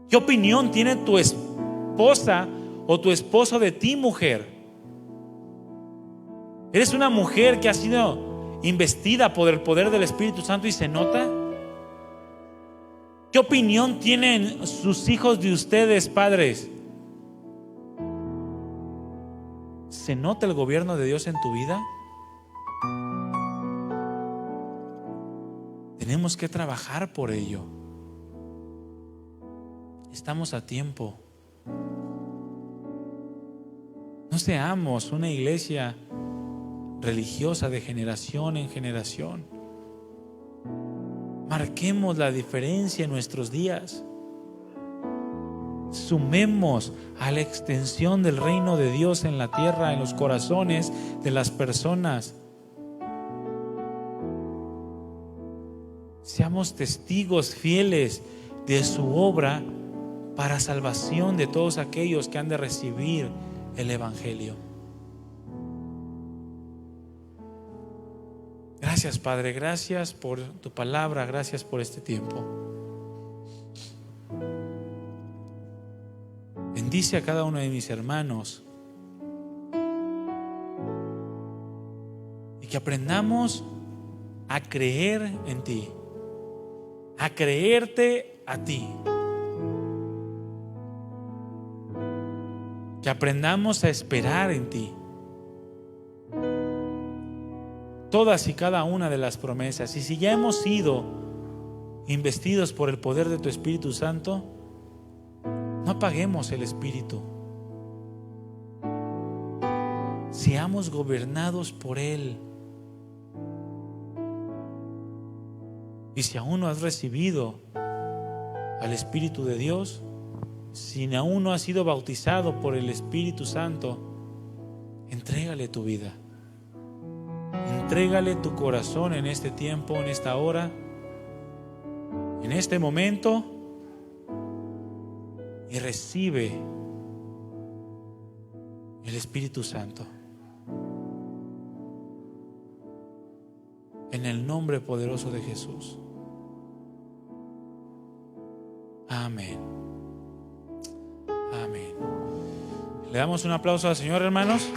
¿Qué opinión tiene tu esposa o tu esposo de ti, mujer? ¿Eres una mujer que ha sido investida por el poder del Espíritu Santo y se nota? ¿Qué opinión tienen sus hijos de ustedes, padres? ¿Se nota el gobierno de Dios en tu vida? Tenemos que trabajar por ello. Estamos a tiempo. No seamos una iglesia religiosa de generación en generación. Marquemos la diferencia en nuestros días. Sumemos a la extensión del reino de Dios en la tierra, en los corazones de las personas. Seamos testigos fieles de su obra para salvación de todos aquellos que han de recibir el Evangelio. Gracias, Padre, gracias por tu palabra, gracias por este tiempo. Bendice a cada uno de mis hermanos y que aprendamos a creer en ti, a creerte a ti. Que aprendamos a esperar en ti. Todas y cada una de las promesas. Y si ya hemos sido investidos por el poder de tu Espíritu Santo, no apaguemos el Espíritu. Seamos gobernados por Él. Y si aún no has recibido al Espíritu de Dios, si aún no has sido bautizado por el Espíritu Santo, entrégale tu vida. Entrégale tu corazón en este tiempo, en esta hora, en este momento, y recibe el Espíritu Santo. En el nombre poderoso de Jesús. Amén. Amén. Le damos un aplauso al Señor, hermanos.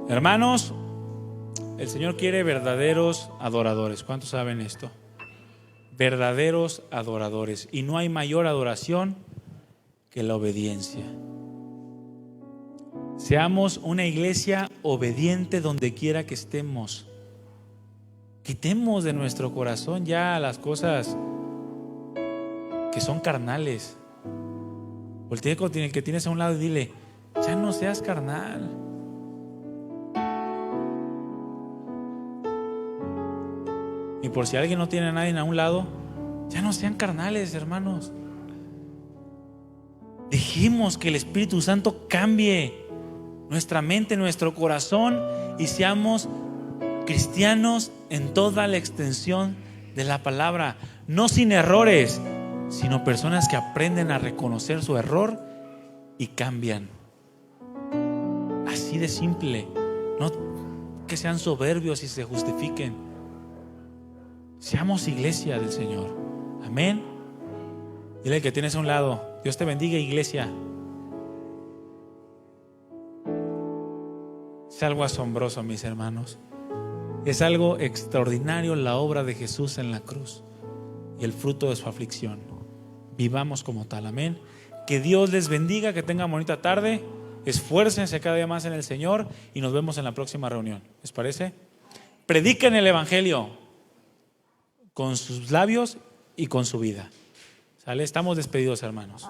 Hermanos, el Señor quiere verdaderos adoradores. ¿Cuántos saben esto? Verdaderos adoradores. Y no hay mayor adoración que la obediencia. Seamos una iglesia obediente donde quiera que estemos. Quitemos de nuestro corazón ya las cosas que son carnales. Voltea con el que tienes a un lado y dile: ya no seas carnal. Y por si alguien no tiene a nadie a un lado, ya no sean carnales, hermanos. dejemos que el Espíritu Santo cambie nuestra mente, nuestro corazón, y seamos cristianos en toda la extensión de la palabra, no sin errores, sino personas que aprenden a reconocer su error y cambian. Así de simple. No que sean soberbios y se justifiquen. Seamos iglesia del Señor. Amén. Dile al que tienes a un lado: Dios te bendiga, iglesia. Es algo asombroso, mis hermanos. Es algo extraordinario la obra de Jesús en la cruz y el fruto de su aflicción. Vivamos como tal. Amén. Que Dios les bendiga, que tengan bonita tarde. Esfuércense cada día más en el Señor y nos vemos en la próxima reunión. ¿Les parece? Prediquen el Evangelio con sus labios y con su vida. ¿Sale? Estamos despedidos, hermanos.